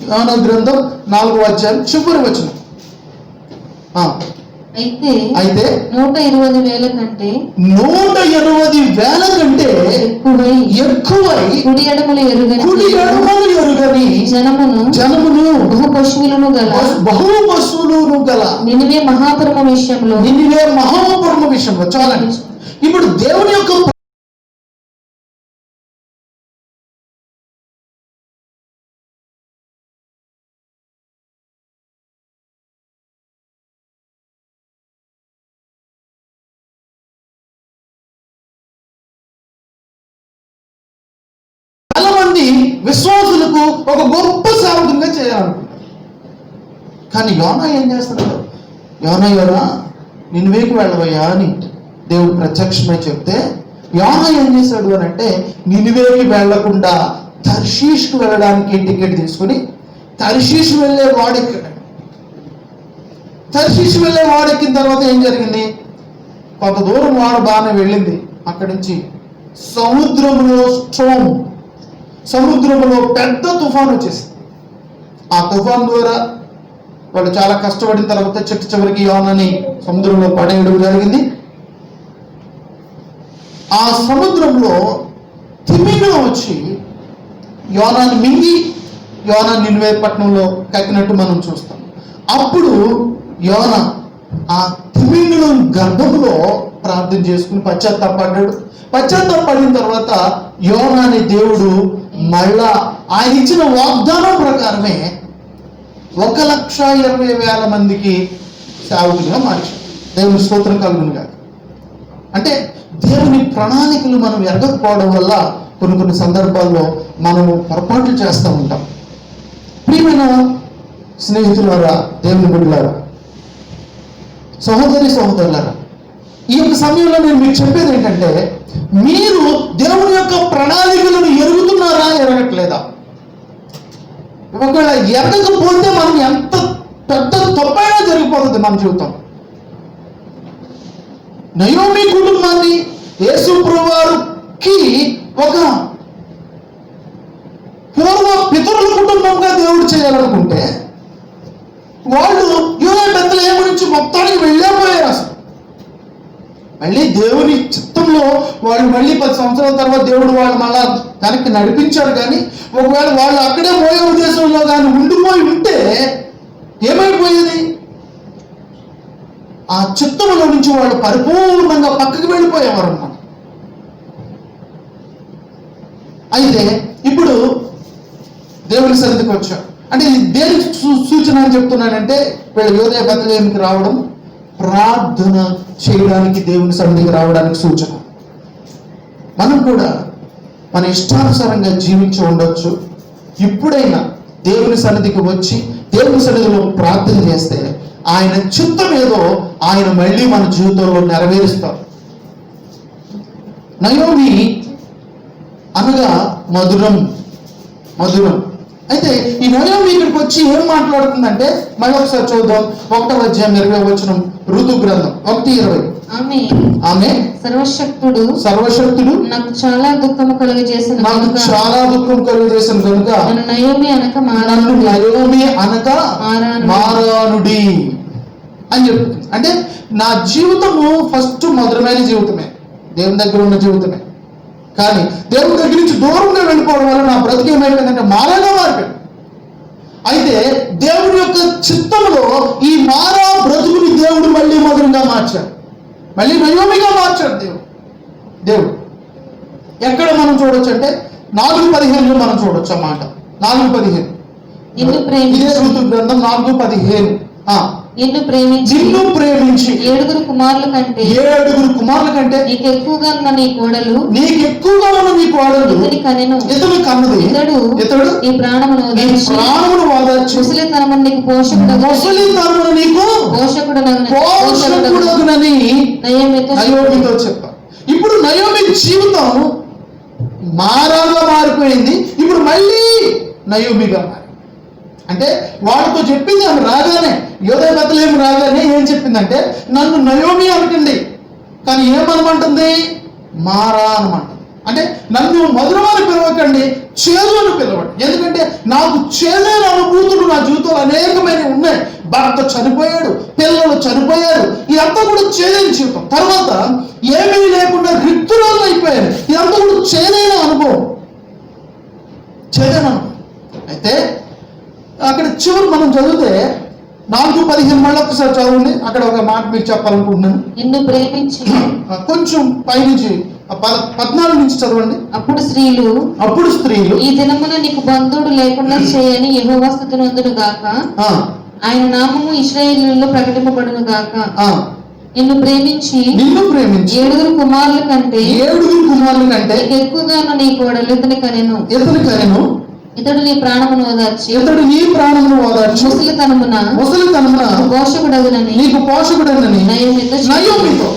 యోనా గ్రంథం 4వ అధ్యాయం చివరి వచనం. అయితే 120,000 కంటే ఎక్కువై కుడి ఎడమలు ఎరుగని జనమును బహు పశువులను గల నినివే మహాపురమ విషయంలో చాలండి. ఇప్పుడు దేవుని యొక్క విశ్వాసులకు ఒక గొప్ప సేవకునిగా చేయాలనుకుంటారు. కానీ యోనా ఏం చేస్తున్నాడు? యోనా నినివేకి వెళ్ళవయ్యా అని దేవుడు ప్రత్యక్షమై చెప్తే, యోనా ఏం చేశాడు అని అంటే, నినివేకి వెళ్లకుండా తర్షీష్కు వెళ్ళడానికి టికెట్ తీసుకుని తర్షీష్ వెళ్ళే వాడెక్కాడు. తర్షీష్ వెళ్ళే వాడెక్కిన తర్వాత ఏం జరిగింది? కొంత దూరం వాడు బాగానే వెళ్ళింది. అక్కడి నుంచి సముద్రంలో పెద్ద తుఫాను వచ్చేసింది. ఆ తుఫాన్ ద్వారా వాళ్ళు చాలా కష్టపడిన తర్వాత చివరికి యోనాని సముద్రంలో పడేయడం జరిగింది. ఆ సముద్రంలో తిమింగలం వచ్చి యోనాని మింగి యోనా నినివే పట్టణంలో కక్కినట్టు మనం చూస్తాం. అప్పుడు యోనా ఆ తిమింగలం గర్భంలో ప్రార్థన చేసుకుని పశ్చాత్తాపడిన తర్వాత యోనాని దేవుడు మళ్ళా ఆయన ఇచ్చిన వాగ్దానం ప్రకారమే 1,20,000 మందికి సేవకులుగా మార్చాడు. దేవుని స్తోత్రం కలుగును గాక. అంటే దేవుని ప్రణాళికలు మనం ఎరగకపోవడం వల్ల కొన్ని సందర్భాల్లో మనము పొరపాట్లు చేస్తూ ఉంటాం. ప్రియమైన స్నేహితులారా, దేవుని బిడ్డలారా, సహోదరులారా, ఈ యొక్క సమయంలో నేను మీకు చెప్పేది ఏంటంటే, మీరు దేవుని యొక్క ప్రణాళికలను ఎరుగుతున్నారా, ఎరగట్లేదా? ఒకవేళ ఎరగకపోతే మనం ఎంత పెద్ద తప్పైనా జరిగిపోతుంది మన జీవితం. నయోమి కుటుంబాన్ని యేసు ప్రభువారికి ఒక పూర్వ పితరుల కుటుంబంగా దేవుడు చేయాలనుకుంటే, వాళ్ళు యోనా బెత్లెహేము నుంచి మొత్తానికి వెళ్ళిపోయారు. అసలు మళ్ళీ దేవుని చిత్తంలో వాళ్ళు మళ్ళీ 10 సంవత్సరాల తర్వాత దేవుడు వాళ్ళు మళ్ళా వెనక్కి నడిపించాడు. కానీ ఒకవేళ వాళ్ళు అక్కడే పోయే ఉద్దేశంలో కానీ ఉండిపోయి ఉంటే ఏమైపోయేది? ఆ చిత్తంలో నుంచి వాళ్ళు పరిపూర్ణంగా పక్కకి వెళ్ళిపోయేవారు అన్నమాట. అయితే ఇప్పుడు దేవుని సన్నిధికి వచ్చాడు. అంటే ఇది దేనికి సూచన అని చెప్తున్నానంటే వీళ్ళు యోదయ బెత్లెహేముకి రావడం ప్రార్థన చేయడానికి, దేవుని సన్నిధికి రావడానికి సూచన. మనం కూడా మన ఇష్టానుసారంగా జీవించి ఉండొచ్చు. ఇప్పుడైనా దేవుని సన్నిధికి వచ్చి దేవుని సన్నిధిలో ప్రార్థన చేస్తే ఆయన చిత్తం ఏదో ఆయన మళ్ళీ మన జీవితంలో నెరవేరుస్తారు. నయోమి అనగా మధురం, మధురం. అయితే ఈ నయోమి ఇక్కడికి వచ్చి ఏం మాట్లాడుతుందంటే మళ్ళీ ఒకసారి చూద్దాం. 1వ అధ్యాయం 20వ వచనం, ఋతు గ్రంథం 1:20. ఆమె సర్వశక్తుడు నాకు చాలా దుఃఖము కలుగజేసిన కనుక నన్ను నయోమి అనక మారానుడి అని చెప్తుంది. అంటే నా జీవితము ఫస్ట్ మధురమైన జీవితమే, దేవుని దగ్గర ఉన్న జీవితమే. కానీ దేవుని దగ్గర నుంచి దూరంగా వెళ్ళిపోవడం వల్ల నా బ్రతికి ఏమైపోయిందంటే మారాగా మారిపోయింది. అయితే దేవుని యొక్క చిత్తంలో ఈ మారా బ్రతుకుని దేవుడు మళ్ళీ మధురంగా మార్చాడు, మళ్ళీ నయోమిగా మార్చాడు దేవుడు. ఎక్కడ మనం చూడొచ్చు అంటే 4:15 మనం చూడొచ్చు ఆ మాట. 4:15 ఇదే ఋతు గ్రంథం 4:15. నిన్ను ప్రేమించి 7 కుమారుల కంటే నీకు ఎక్కువగా ఉన్న నీ కోడలు ఇతని కన్నది. ఇతడు నీ ప్రాణమును ఓదార్చి ముసలితనమును నీకు పోషకుడగునని నయోమితో చెప్పారు. ఇప్పుడు నయోమి జీవితం మారాగా మారిపోయింది. ఇప్పుడు మళ్ళీ నయోమిగా మారి, అంటే వాళ్ళతో చెప్పింది ఆమె రాగానే, యోదయ బెత్లెహేము రాగానే ఏం చెప్పిందంటే నన్ను నయోమి అనకండి, కానీ ఏమనమంటుంది? మారా అనమంటుంది. అంటే నన్ను మధురమని పిలవకండి, చేదు అని పిలవండి. ఎందుకంటే నాకు చేదైన అనుభూతులు నా జీవితంలో అనేకమైన ఉన్నాయి. భర్త చనిపోయాడు, పిల్లలు చనిపోయారు, ఇదంతా కూడా చేదైన జీవితం. తర్వాత ఏమీ లేకుండా రిక్తురాలు అయిపోయారు. ఇదంతా కూడా చేదైన అనుభవం. అయితే అక్కడ చివరి మనం చదివితే 4:15 మళ్ళీ ఒకసారి చదవండి. అక్కడ ఒక మాట మీరు చెప్పాలనుకుంటున్నాను. నిన్ను ప్రేమించి కొంచెం పైనుంచి 14 నుంచి చదవండి. అప్పుడు స్త్రీలు ఈ దినమున నీకు బంధువుడు లేకుండా చేయని యెహోవా స్తుతినందును గాక, ఆయన నామము ఇశ్రాయేలులో ప్రకటింపబడును గాక. నిన్ను ప్రేమించి 7 కుమారుల కంటే ఎక్కువగా ఉన్న నీ కోడలు ఇతని కనెను. ఇతడు నీ ప్రాణమును ఓదార్చి ముసలితనమున పోషకుడగునని నయోమితో.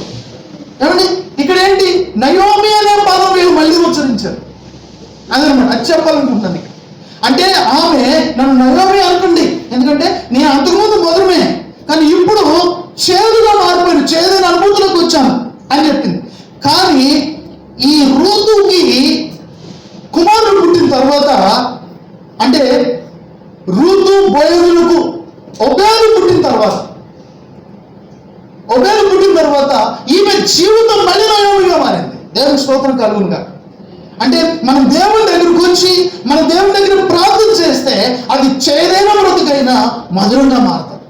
ఏమండి ఇక్కడ ఏంటి? నయోమి అనే పదం మీరు మళ్ళీ ఉచ్చరించారు. అదనమాట, అది చెప్పాలనుకుంటున్నాను. అంటే ఆమె నన్ను నయోమి అనుకోండి, ఎందుకంటే నేను అంతకుముందు మధురమే, కానీ ఇప్పుడు చేదుగా మారిపోయాను, చేదైన అనుభూతులకు వచ్చాను అని చెప్పింది. కానీ ఈ ఋతుకి కుమారుడు పుట్టిన తర్వాత, అంటే ఋతు బోయజులకు ఒబేలు పుట్టిన తర్వాత ఈమె జీవితం మళ్ళీ నయోమిగా మారింది. దేవుని స్తోత్రం కలుగునుగా. అంటే మనం దేవుని దగ్గరకు వచ్చి మన దేవుని దగ్గర ప్రార్థన చేస్తే అది చేదైన బ్రతుకైనా మధురంగా మారుతుంది.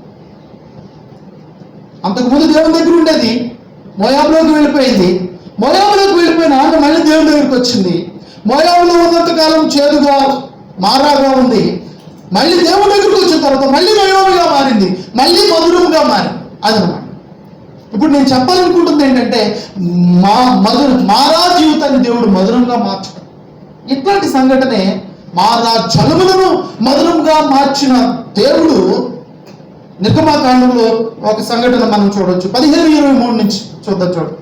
అంతకుముందు దేవుని దగ్గర ఉండేది, మోయాబులోకి వెళ్ళిపోయిన ఆమె మళ్ళీ దేవుని దగ్గరికి వచ్చింది. మోయాబులో ఉన్నంత కాలం చేదుగా మారాగా ఉంది. మళ్ళీ దేవుని దగ్గరికి వచ్చిన తర్వాత మళ్ళీ నయోమిగా మారింది, మళ్ళీ మధురంగా మారింది. అదనమాట. ఇప్పుడు నేను చెప్పాలనుకుంటుంది ఏంటంటే మారా జీవితాన్ని దేవుడు మధురంగా మార్చడం. ఇట్లాంటి సంఘటనే మారా జలములను మధురంగా మార్చిన దేవుడు నిర్గమాకాండంలో ఒక సంఘటన మనం చూడవచ్చు. 15:23 నుంచి చూడండి.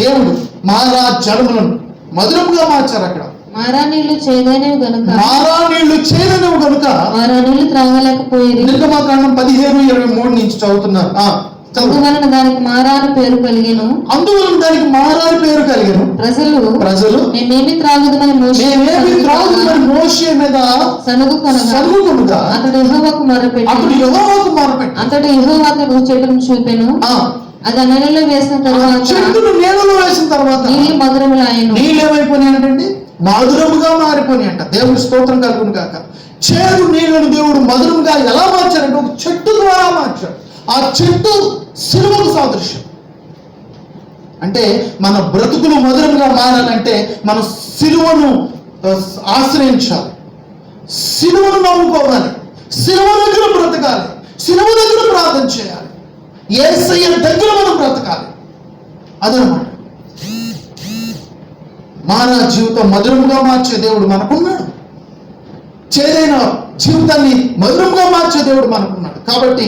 దేవుడు మారా జలములను మధురంగా మార్చారు. అక్కడ మారా నీళ్లు చేదైనవి గనుక మారా నీళ్లు త్రాగలేకపోయేది. నిర్గమాకాండం 15:23 నుంచి చదువుతున్నారు. అందువలన దానికి మారా అని పేరు కలిగెను. ప్రజలు మేమేమి త్రాగుదమని మోషే మీద సనుగుకొనగా అతడు యెహోవాకు మొర్రపెట్టి అతడు యెహోవాకు చెట్టును చూపెను. అది ఆ నీళ్ళలో వేసిన తర్వాత నీళ్లు మధురములాయెను. నీళ్ళు ఏమైపోయినాయంటే మధురముగా మారిపోయినాయి అంట. దేవుని స్తోత్రం కలుగును గాక. చేదు నీళ్లను దేవుడు మధురముగా ఎలా మార్చారంటే ఒక చెట్టు ద్వారా మార్చాడు. ఆ చెట్టు సిలువకు సాదృశ్యం. అంటే మన బ్రతుకులు మధురంగా మారాలంటే మన సిలువను ఆశ్రయించాలి. సిలువను నమ్ముకోవాలి, సిలువ దగ్గర బ్రతకాలి, సిలువ దగ్గర ప్రార్థన చేయాలి, యేసయ్య దగ్గర మనం బ్రతకాలి. అదనమాట మానవ జీవితం మధురంగా మార్చే దేవుడు మనకున్నాడు. చేదైన జీవితాన్ని మధురంగా మార్చే దేవుడు మనకున్నాడు. కాబట్టి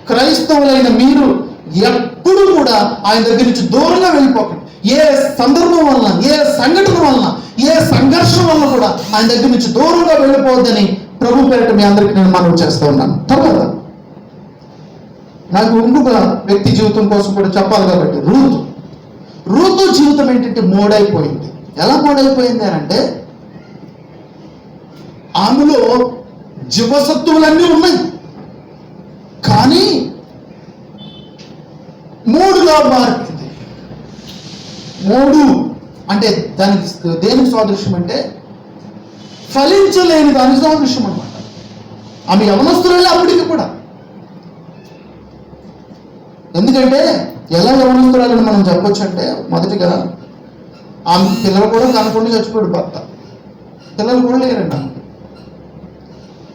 క్రైస్తవులైన మీరు ఎప్పుడు కూడా ఆయన దగ్గర నుంచి దూరంగా వెళ్ళిపోకండి. ఏ సందర్భం వలన, ఏ సంఘటన వలన, ఏ సంఘర్షణ వలన కూడా ఆయన దగ్గర నుంచి దూరంగా వెళ్ళిపోవద్దని ప్రభు పేరిట మీ అందరికీ నేను మనవి చేస్తూ ఉన్నాను. తర్వాత నాకు ఇంకొక వ్యక్తి జీవితం కోసం కూడా చెప్పాలి కాబట్టి, రూతు జీవితం ఏంటంటే మోడైపోయింది. ఎలా మోడైపోయింది అని అంటే, ఆమెలో జీవసత్తువులన్నీ ఉన్నాయి, కానీ మూడుగా మారింది. మూడు అంటే దానికి దేనికి సాదృశ్యం అంటే ఫలించలేని దానికి సాదృశ్యం అన్నమాట. ఆమె యవనస్తులే అప్పటికి కూడా. ఎందుకంటే ఎలా యవనస్తురాలని మనం చెప్పొచ్చు అంటే, మొదటిగా ఆమె పిల్లలు కూడా కనుక్కుంటూ చచ్చిపోయాడు భర్త. పిల్లలు కూడా లేరండి ఆమె.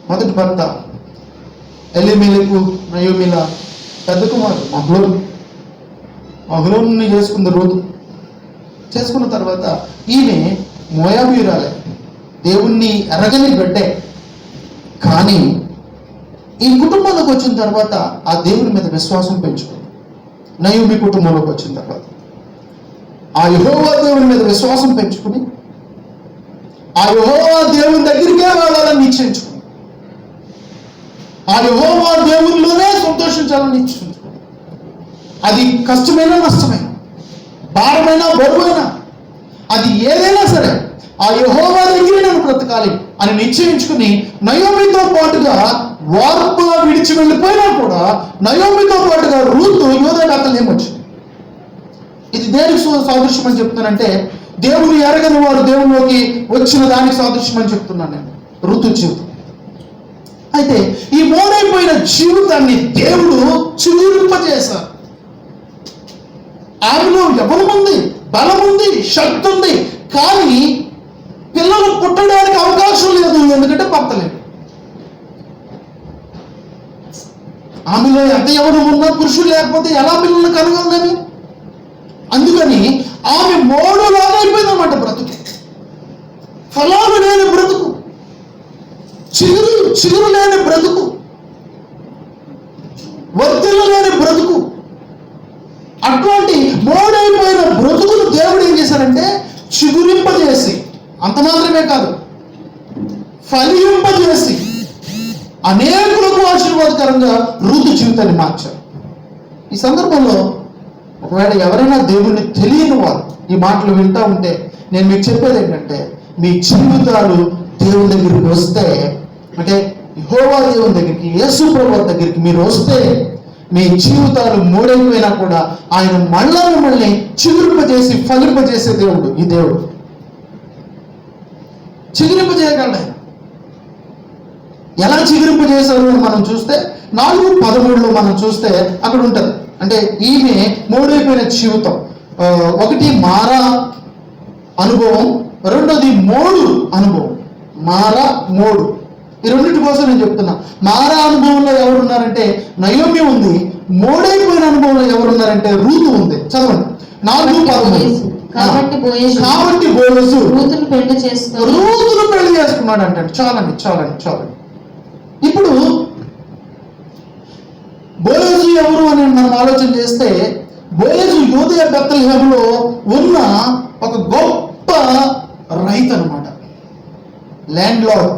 మొదటి భర్త ఎలిమెలెకు నయోమిల పెద్ద కుమారుడు మహ్లోనుని చేసుకుంది రూతు. చేసుకున్న తర్వాత ఈమె మోయాబీయురాలే, దేవుణ్ణి ఎరగని బిడ్డే. కానీ ఈ కుటుంబంలోకి వచ్చిన తర్వాత ఆ దేవుని మీద విశ్వాసం పెంచుకుంది. నయోమి కుటుంబంలోకి వచ్చిన తర్వాత ఆ యెహోవా దేవుని మీద విశ్వాసం పెంచుకుని ఆ యెహోవా దేవుని దగ్గరికే వెళ్ళాలని నిశ్చయించుకుంది. ఆ యెహోవా దేవునిలోనే సంతోషించాలని నిశ్చయించుకుంది. అది కష్టమైన నష్టమైన, భారమైన బరువైన, అది ఏదైనా సరే ఆ యెహోవా దగ్గరే నేను బ్రతకాలి అని నిశ్చయించుకుని నయోమితో పాటుగా వార్పుగా విడిచి వెళ్ళిపోయినా కూడా నయోమితో పాటుగా రూతు యోధా బెత్లెహేము వచ్చింది. ఇది దేనికి సాదృశ్యం అని చెప్తున్నానంటే, దేవుని ఎరగని వారు దేవునిలోకి వచ్చిన దానికి సాదృశ్యం అని చెప్తున్నాను నేను, రూతు జీవితం. అయితే ఈ మోడైపోయిన జీవితాన్ని దేవుడు చిగురింపజేశారు. ఆమెలో ఎవరు ఉంది, బలం ఉంది, శక్తి ఉంది, కానీ పిల్లలు పుట్టడానికి అవకాశం లేదు. ఎందుకంటే భర్త లేడు. ఆమెలో ఎంత ఎవరు ఉన్నా పురుషులు లేకపోతే ఎలా పిల్లలు కలగాలని, అందుకని ఆమె మోడులాగా అయిపోయిందన్నమాట బ్రతుకు. ఫలాలు లేని బ్రతుకు, చిగురు లేని బ్రతుకు, వర్తిల్లు లేని బ్రతుకు. అటువంటి మోడైపోయిన బ్రతుకును దేవుడు ఏం చేశారంటే చిగురింపజేసి, అంత మాత్రమే కాదు ఫలింపజేసి అనేకులకు ఆశీర్వాదకరంగా రూతు జీవితాన్ని మార్చారు. ఈ సందర్భంలో ఒకవేళ ఎవరైనా దేవుణ్ణి తెలియని వారు ఈ మాటలు వింటూ ఉంటే నేను మీకు చెప్పేది ఏంటంటే, మీ జీవితాలు దేవుని దగ్గరికి వస్తే, అంటే యెహోవా దేవుని దగ్గరికి, యేసు ప్రభువు దగ్గరికి మీరు వస్తే, మీ జీవితాలు మూడైపోయినా కూడా ఆయన మళ్ళా మిమ్మల్ని చిగురింపజేసి ఫలింపజేసే దేవుడు. ఈ దేవుడు చిగురింపజేయగలడు. ఆయన ఎలా చిగురింపజేశారు అని మనం చూస్తే 4:13 మనం చూస్తే అక్కడ ఉంటుంది. అంటే ఈమె మూడైపోయిన జీవితం, ఒకటి మారా అనుభవం, రెండోది మోడు అనుభవం. మారా మోడు, ఈ రెండింటి కోసం నేను చెప్తున్నా. మారా అనుభవంలో ఎవరున్నారంటే నయోమి ఉంది, మోడైపోయిన అనుభవంలో ఎవరున్నారంటే రూతు ఉంది. చదవండి 4:13. కాబట్టి బోయజు రూతును పెళ్లి చేసుకున్నాడు అంటాడు. చాలండి. ఇప్పుడు బోయజు ఎవరు అని మనం ఆలోచన చేస్తే, బోయజు యూదయ బెత్లెహేములో ఉన్న ఒక గొప్ప రైతు అన్నమాట, ల్యాండ్ లార్డ్.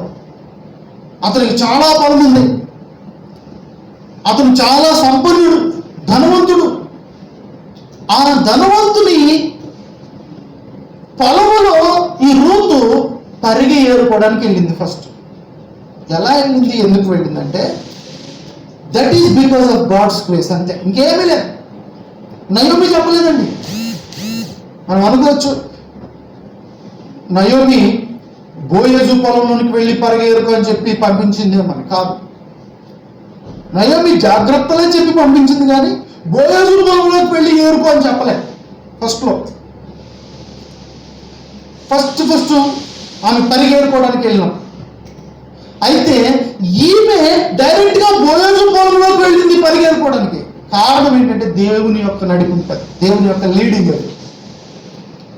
అతనికి చాలా పొలం ఉంది, అతను చాలా సంపన్నుడు, ధనవంతుడు. ఆ ధనవంతుని పొలములో ఈ రూతు పరిగి ఏరుకోవడానికి వెళ్ళింది. ఫస్ట్ ఎలా వెళ్ళింది, ఎందుకు వెళ్ళిందంటే, that is because of God's grace, అంతే, ఇంకేమీ లేదు. నయోమి చెప్పలేదండి. మనం అనుకోవచ్చు నయోమి బోయజు పొలంలోనికి వెళ్ళి పరిగెరుకు అని చెప్పి పంపించింది అని. కాదు, నయోమి జాగ్రత్తలే చెప్పి పంపించింది, కానీ బోయజు పొలంలోకి వెళ్ళి ఏరుకో అని చెప్పలేదు. ఫస్ట్ ఆమె పరిగెరుకోవడానికి వెళ్ళినాం. అయితే ఈమె డైరెక్ట్ గా బోయజు పొలంలోకి వెళ్ళింది పరిగెత్తుకోవడానికి. కారణం ఏంటంటే దేవుని యొక్క నడిపింపది, దేవుని యొక్క లీడింగ్ అది.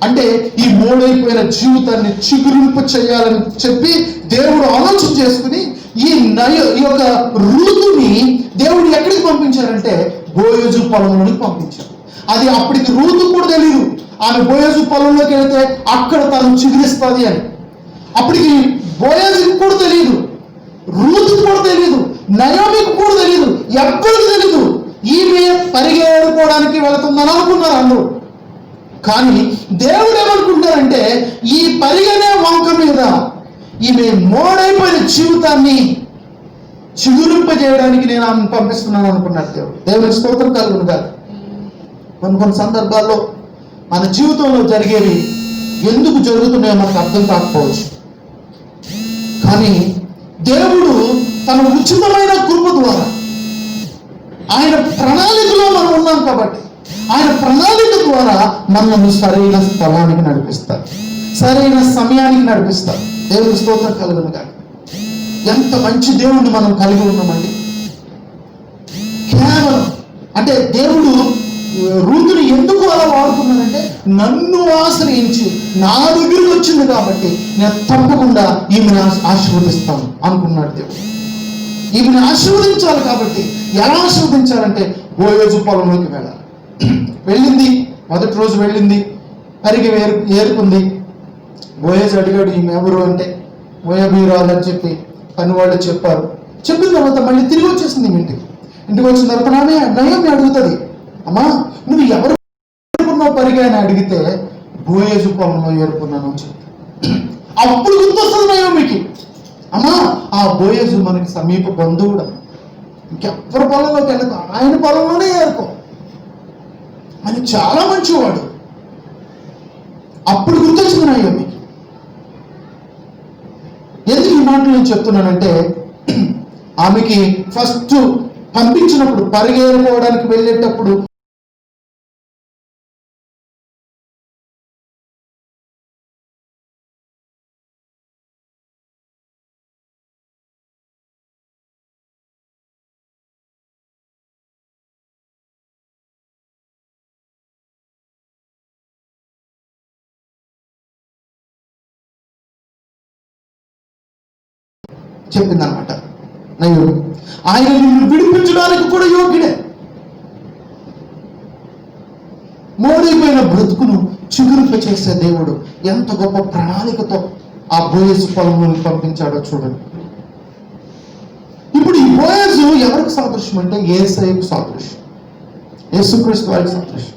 అంటే ఈ మోడైపోయిన జీవితాన్ని చిగురింప చేయాలని చెప్పి దేవుడు ఆలోచన చేసుకుని ఈ యొక్క రూతుని దేవుడు ఎక్కడికి పంపించారంటే బోయజు పొలంలోకి పంపించారు. అది అప్పటికి రూతు కూడా తెలియదు ఆమె బోయజు పొలంలోకి వెళితే అక్కడ తను చిగురిస్తుంది అని. అప్పటికి బోయజుకి కూడా తెలియదు, రూతుకి కూడా తెలియదు, నయోమికి కూడా తెలియదు, ఎవ్వరికి తెలియదు. ఈమె పరిగెత్తుకోవడానికి వెళుతుందని అనుకున్నారు అందరూ. కానీ దేవుడు ఏమనుకుంటారంటే ఈ పరిగెనే వంక మీద ఈమె మోడైపోయిన జీవితాన్ని చిగురింపజేయడానికి నేను ఆమెను పంపిస్తున్నాను అనుకున్నాడు దేవుడు. దేవుని స్తోత్రం కలుగును కాదు. కొన్ని సందర్భాల్లో మన జీవితంలో జరిగేవి ఎందుకు జరుగుతున్నాయో మనకు అర్థం కాకపోవచ్చు. కానీ దేవుడు తన ఉచితమైన కృప ద్వారా ఆయన ప్రణాళికలో మనం ఉన్నాం కాబట్టి ఆయన ప్రణాళిక ద్వారా మనల్ని సరైన స్థలానికి నడిపిస్తారు, సరైన సమయానికి నడిపిస్తారు. దేవుని స్తోత్రం కలుగును కాదు. ఎంత మంచి దేవుణ్ణి మనం కలిగి ఉన్నామండి. కేవలం అంటే దేవుడు రూతుని ఎందుకు అలా వాడుకున్నాడంటే నన్ను ఆశ్రయించి నా దగ్గరికి వచ్చింది కాబట్టి నేను తప్పకుండా ఈమెను ఆశీర్వదిస్తాను అనుకున్నాడు దేవుడు. ఈమెను ఆశీర్వదించాలి కాబట్టి ఎలా ఆశీర్వదించాలంటే బోయజు పొలంలోకి వెళ్ళాలి. వెళ్ళింది, మొదటి రోజు వెళ్ళింది, పరిగి ఏరుకుంది. బోయజు అడిగాడు ఈమె ఎవరు అంటే మోయాబీరాలు అని చెప్పి పని వాళ్ళు చెప్పారు. చెప్పిన తర్వాత మళ్ళీ తిరిగి వచ్చేసింది ఇంటికి వచ్చిన తర్వాత నయోమి అడుగుతుంది, అమ్మా నువ్వు ఎవరు ఏరుకున్నావు పరిగా అని అడిగితే బోయజు పొలంలో ఏరుకున్నాను అని చెప్పి అప్పుడు గుర్తొస్తుంది నయోమికి, అమ్మా ఆ బోయజు మనకి సమీప బంధువుడు, ఇంకెవ్వరి పొలంలోకి వెళ్ళదు, ఆయన పొలంలోనే ఏరుకో, ఆయన చాలా మంచివాడు. అప్పుడు గుర్తొచ్చింది నయోమికి. ఎందుకు ఈ మాటలు నేను చెప్తున్నానంటే ఆమెకి ఫస్ట్ పంపించినప్పుడు పరిగెత్తుకోవడానికి వెళ్ళేటప్పుడు చెప్పిందనమాట నయోమి, ఆయన నిన్ను విడిపించడానికి కూడా యోగ్యుడే. మోడైపోయిన బ్రతుకును చిగురింప చేసే దేవుడు ఎంత గొప్ప ప్రణాళికతో ఆ బోయజు పొలంలోకి పంపించాడో చూడండి. ఇప్పుడు ఈ బోయజు ఎవరికి సాదృశ్యం అంటే యేసయ్యకు సాదృశ్యం, యేసుక్రీస్తు వారికి సాదృశ్యం.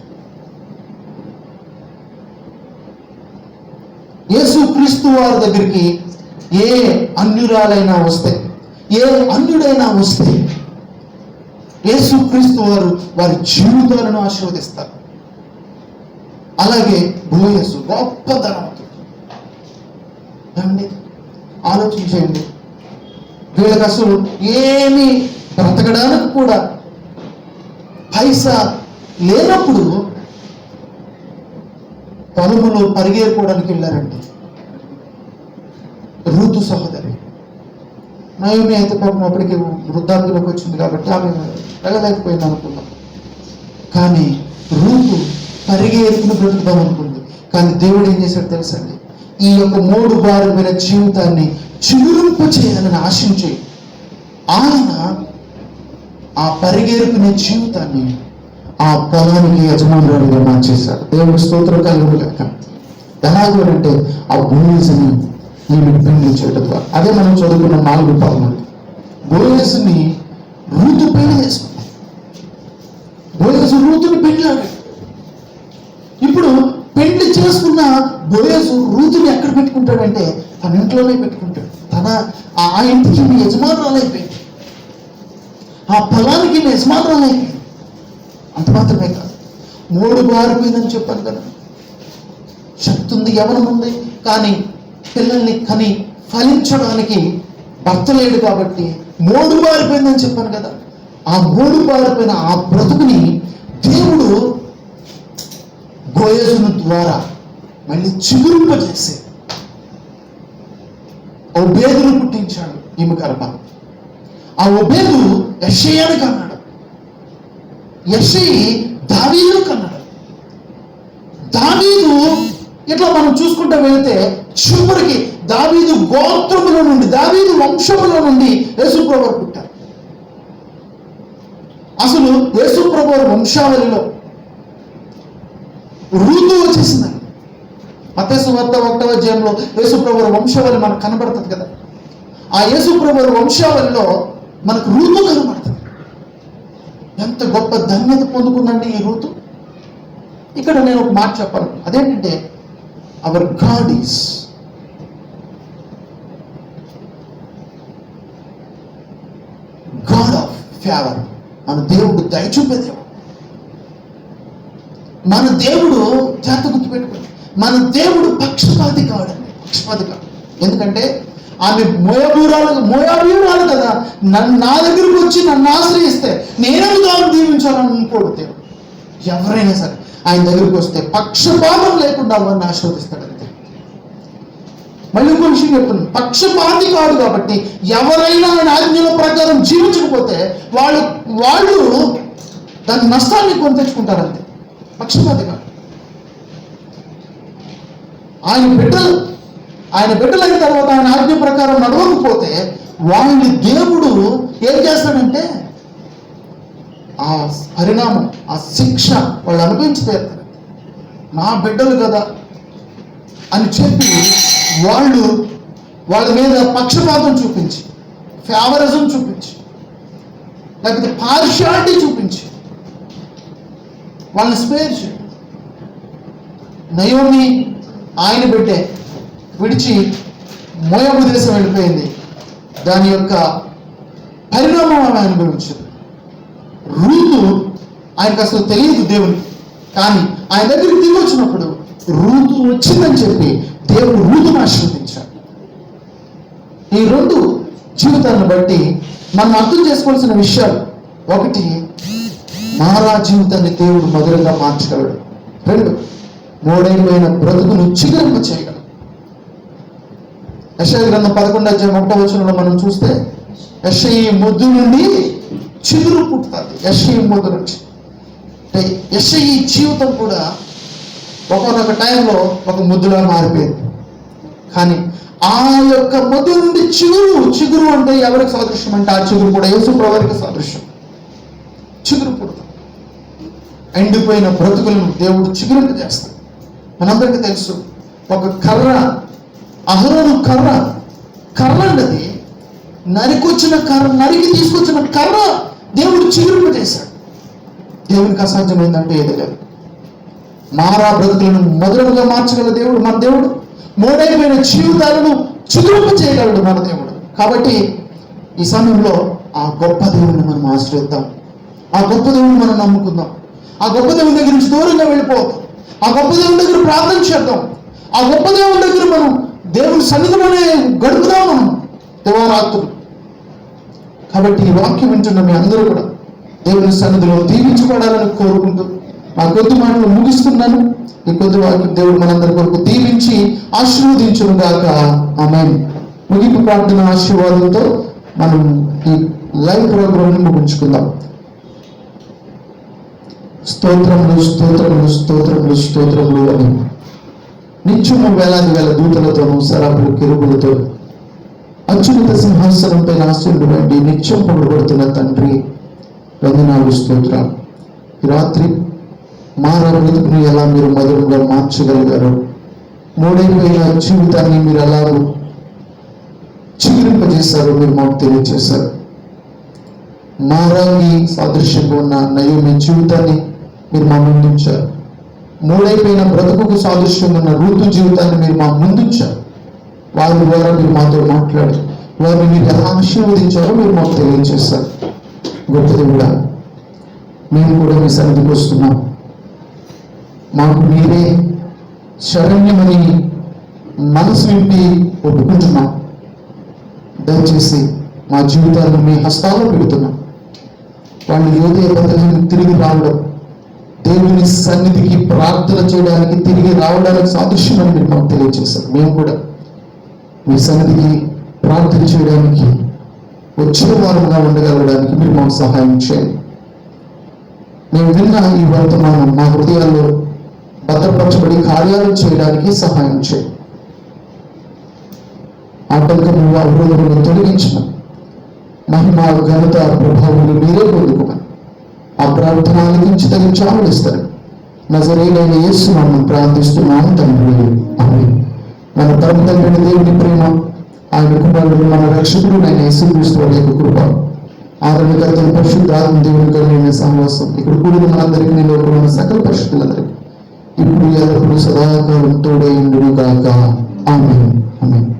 యేసుక్రీస్తు వారి దగ్గరికి ఏ అన్యురాలైనా వస్తే, ఏ అన్యుడైనా వస్తే యేసుక్రీస్తు వారు వారి జీవితాలను ఆశీర్వదిస్తారు. అలాగే బోయజు గొప్ప ధనవంతుడు. ఆలోచించండి, వీళ్ళకి అసలు ఏమి బ్రతకడానికి కూడా పైసా లేనప్పుడు పొలములో పరిగెత్తుకోవడానికి వెళ్ళారండి. రూతు సహోదరి నయోమి అయితే పాపం అప్పటికి వృద్ధాప్యంలోకి వచ్చింది కాబట్టి ఆమె వెళ్ళలేకపోయింది అనుకున్నాం. కానీ రూతు పరిగెత్తుకుని బ్రతుకుదాం అనుకుంది. కానీ దేవుడు ఏం చేశాడు తెలుసండి, ఈ యొక్క మూడు బారుమైన జీవితాన్ని చిగురింప చేయాలని ఆశించి ఆయన ఆ పరిగెరుకునే జీవితాన్ని ఆ పొలానికి యజమానురాలుగా మార్చేశాడు. దేవుడు స్తోత్రం కలుగును గాక. ఎలాగోనంటే ఆ బోయజుని ఈమె పెళ్లి చేయడం ద్వారా. అదే మనం చదువుకున్న 4 పాదములు. బోయజుని రూతు పెళ్లి చేసుకున్నాం. బోయజు రూతుని పెళ్ళాడు. ఇప్పుడు పెళ్లి చేసుకున్న బోయజు రూతుని ఎక్కడ పెట్టుకుంటాడంటే తన ఇంట్లోనే పెట్టుకుంటాడు. ఆ ఇంటికి యజమానురాలైపోయింది, ఆ పొలానికి యజమానురాలైపోయింది. అంత మాత్రమే కాదు, 3 బారిపోయిందని చెప్పాను కదా. శక్తి ఉంది, యవనం ఉంది, కానీ పిల్లల్ని కని ఫలించడానికి భర్త లేడు కాబట్టి 3 బారిపోయిందని చెప్పాను కదా. ఆ 3 బారిపోయిన ఆ బ్రతుకుని దేవుడు బోయజును ద్వారా మళ్ళీ చిగురింపజేసి ఓబేదును పుట్టించాడు. ఈమె గర్భం. ఆ ఒబేదు యెషయాను కన్నాడు, యెషయి దావీదును కన్నాడు. దావీదు ఇట్లా మనం చూసుకుంటూ వెళితే చివరికి దావీదు గోత్రములో నుండి, దావీదు వంశములో నుండి యేసుప్రభువు పుట్టారు. అసలు యేసుప్రభువు వంశావళిలో రూతు వచ్చేసిందండి. మత్తయి సువార్త 1వ అధ్యాయంలో యేసుప్రభువు వంశావళి మనకు కనబడుతుంది కదా. ఆ యేసుప్రభువు వంశావళిలో మనకు రూతు కనబడుతుంది. ఎంత గొప్ప ధన్యత పొందుకుందండి ఈ రూతు. ఇక్కడ నేను ఒక మాట చెప్పాను, అదేంటంటే hour God is God of favour. మన దేవుడు దయ చూపే దేవుడు. మన దేవుడు జాగ్రత్త గుర్తుపెట్టుకోండి, మన దేవుడు పక్షపాతి కాడండి, పక్షపాతి కాదు. ఎందుకంటే ఆమె మోయాబీయురాలు కదా, నా దగ్గరకు వచ్చి నన్ను ఆశ్రయిస్తే నేను దాన్ని దీవించాలని అనుకోడు దేవుడు. ఎవరైనా సరే ఆయన దగ్గరికి వస్తే పక్షపాతం లేకుండా వారిని ఆశీర్వదిస్తాడంతే. మళ్ళీ ఇంకో విషయం చెప్తున్నాను, పక్షపాతి కాదు కాబట్టి ఎవరైనా ఆయన ఆజ్ఞల ప్రకారం జీవించకపోతే వాళ్ళు దాని నష్టాన్ని కొని తెచ్చుకుంటారంతే. పక్షపాతి కాదు. ఆయన బిడ్డలైన తర్వాత ఆయన ఆజ్ఞ ప్రకారం నడవకపోతే వాళ్ళని దేవుడు ఏం చేస్తాడంటే ఆ పరిణామం, ఆ శిక్ష వాళ్ళు అనుభవించి తీరుతారు. నా బిడ్డలు కదా అని చెప్పి వాళ్ళ మీద పక్షపాతం చూపించి, ఫేవరిజం చూపించి, లేకపోతే పార్షియాలిటీ చూపించి వాళ్ళని స్పేర్ చేయండి. నయోమి ఆయన బిడ్డే విడిచి మోయాబు దేశం వెళ్ళిపోయింది. దాని యొక్క పరిణామం ఆమె అనుభవించింది. రూతు ఆయనకు అసలు తెలియదు దేవునికి, కానీ ఆయన దగ్గరికి దిగి వచ్చినప్పుడు రూతు వచ్చిందని చెప్పి దేవుడు రూతును ఆశీర్వదించాడు. ఈ రెండు జీవితాలను బట్టి మనం అర్థం చేసుకోవాల్సిన విషయాలు, ఒకటి మారా జీవితాన్ని దేవుడు మధురంగా మార్చగలడు. రెండు, మోడైపోయిన బ్రతుకును చిగురింప చేయగలడు. యెషయా గ్రంథం 11వ అధ్యాయం 1వ వచనంలో మనం చూస్తే యెషయి మొద్దు నుండి చిగురు పుట్టుతుంది. యెషయి మొద్దు నుంచి అంటే యెషయి జీవితం కూడా ఒకనొక టైంలో ఒక ముద్దులా మారిపోయింది. కానీ ఆ యొక్క మొద్దు నుండి చిగురు అంటే ఎవరికి సాదృశ్యం అంటే ఆ చిగురు కూడా యేసుప్రభువుకి సాదృశ్యం. చిగురు పుడుతుంది. ఎండిపోయిన బ్రతుకులను దేవుడు చిగురింప చేస్తాడు. మనందరికీ తెలుసు, ఒక కర్ర, అహరోను కర్ర అన్నది నరికి తీసుకొచ్చిన కర్ర దేవుడు చిగురింప చేశాడు. దేవునికి అసాధ్యమైందంటే ఏది లేదు. మారా బ్రతుకులను మధురముగా మార్చగల దేవుడు మన దేవుడు. మోడైపోయిన జీవితాలను చిగురింప చేయగలడు మన దేవుడు. కాబట్టి ఈ సమయంలో ఆ గొప్ప దేవుడిని మనం ఆశ్రయిద్దాం. ఆ గొప్ప దేవుడిని మనం నమ్ముకుందాం. ఆ గొప్ప దేవుని దగ్గర నుంచి దూరంగా వెళ్ళిపోవద్దాం. ఆ గొప్ప దేవుని దగ్గర ప్రార్థన చేద్దాం. ఆ గొప్ప దేవుని దగ్గర మనం దేవుని సన్నిధిలోనే గడుపుదాం మనం దివారాత్రులు. కాబట్టి ఈ వాక్యం వింటున్న మీ అందరూ కూడా దేవుని సన్నిధిలో దీవించబడాలని కోరుకుంటూ నా కొద్ది మాటలు ముగిస్తున్నాను. ఈ కొద్ది వాక్యం దేవుడు మనందరి కొరకు దీవించి ఆశీర్వదించును గాక. ఆమేన్. ముగింపు ప్రార్థన ఆశీర్వాదంతో మనం ఈ లైవ్ ప్రోగ్రామ్ ని ముగించుకుందాం. స్తోత్రములు స్తోత్రములు స్తోత్రములు స్తోత్రములు అని నిత్యము వేలాది వేల దూతలతోనూ సరాపులు కెరూబులతో అత్యున్నత సింహాసనంపై ఆశీర్వదించి నిత్యం పొగడబడుతున్న తండ్రి, వందనాలు స్తోత్రాలు. ఈ రాత్రి మారా బ్రతుకుని ఎలా మీరు మధురంగా మార్చగలిగారు, మోడైపోయిన జీవితాన్ని మీరు ఎలా చిగురింపజేశారో మీరు మాకు తెలియజేశారు. మారాకి సాదృశ్యంగా ఉన్న నయోమి జీవితాన్ని మీరు మా ముందుంచారు. మూడైపోయిన బ్రతుకుకు సాదృశ్యంగా ఉన్న రూతు జీవితాన్ని మీరు మా ముందుంచారు. వారి ద్వారా మీరు మాతో మాట్లాడి వారిని మీరు ఎలా ఆశీర్వదించారో మీరు మాకు తెలియజేశారు. గొప్ప దేవుడా, మేము కూడా మీ సన్నిధికి వస్తున్నాం. మాకు మీరే శరణ్యమని మనసు వింపి ఒప్పుకుంటున్నాం. దయచేసి మా జీవితాలను మీ హస్తాల్లో పెడుతున్నాం. వాళ్ళు యోధే బదులు తిరిగి రావడం, దేవుని సన్నిధికి ప్రార్థన చేయడానికి తిరిగి రావడానికి సాదృశ్యమని మీరు మాకు తెలియజేశారు. మేము కూడా మీ సన్నిధికి ప్రార్థన చేయడానికి వచ్చే వారంగా ఉండగలగడానికి మీరు మాకు సహాయం చేయండి. మేము విన్న ఈ వర్తమానం మా హృదయాల్లో భద్రపరచబడి కార్యాలు చేయడానికి సహాయం చేయండి. ఆటంకములు అవరోధములను తొలగించిన మహిమ ఘనత ప్రభావాలు మీరే పొందుకోమని ఆ ప్రార్థన ఆలకించి తగిన చావలిస్తారు. నజరేయుడైన యేసు నామమున ప్రార్థిస్తున్నాము తండ్రి, ఆమేన్. మన పరమ తండ్రి దేవుని ప్రేమ, ఆయన కుమారుడు మన రక్షకుడు అయిన యేసుక్రీస్తు వారి యొక్క కృప, ఆదరణకర్తల పరిశుద్ధాత్మ దేవుని కలిగిన సహవాసం ఇక్కడ కూడిన మనందరికీ నేను ఉన్న సకల పరిశుద్ధులందరికీ ఇప్పుడు ఎల్లప్పుడూ సదాకాలం తోడై ఉండును గాక. ఆమేన్. ఆమేన్.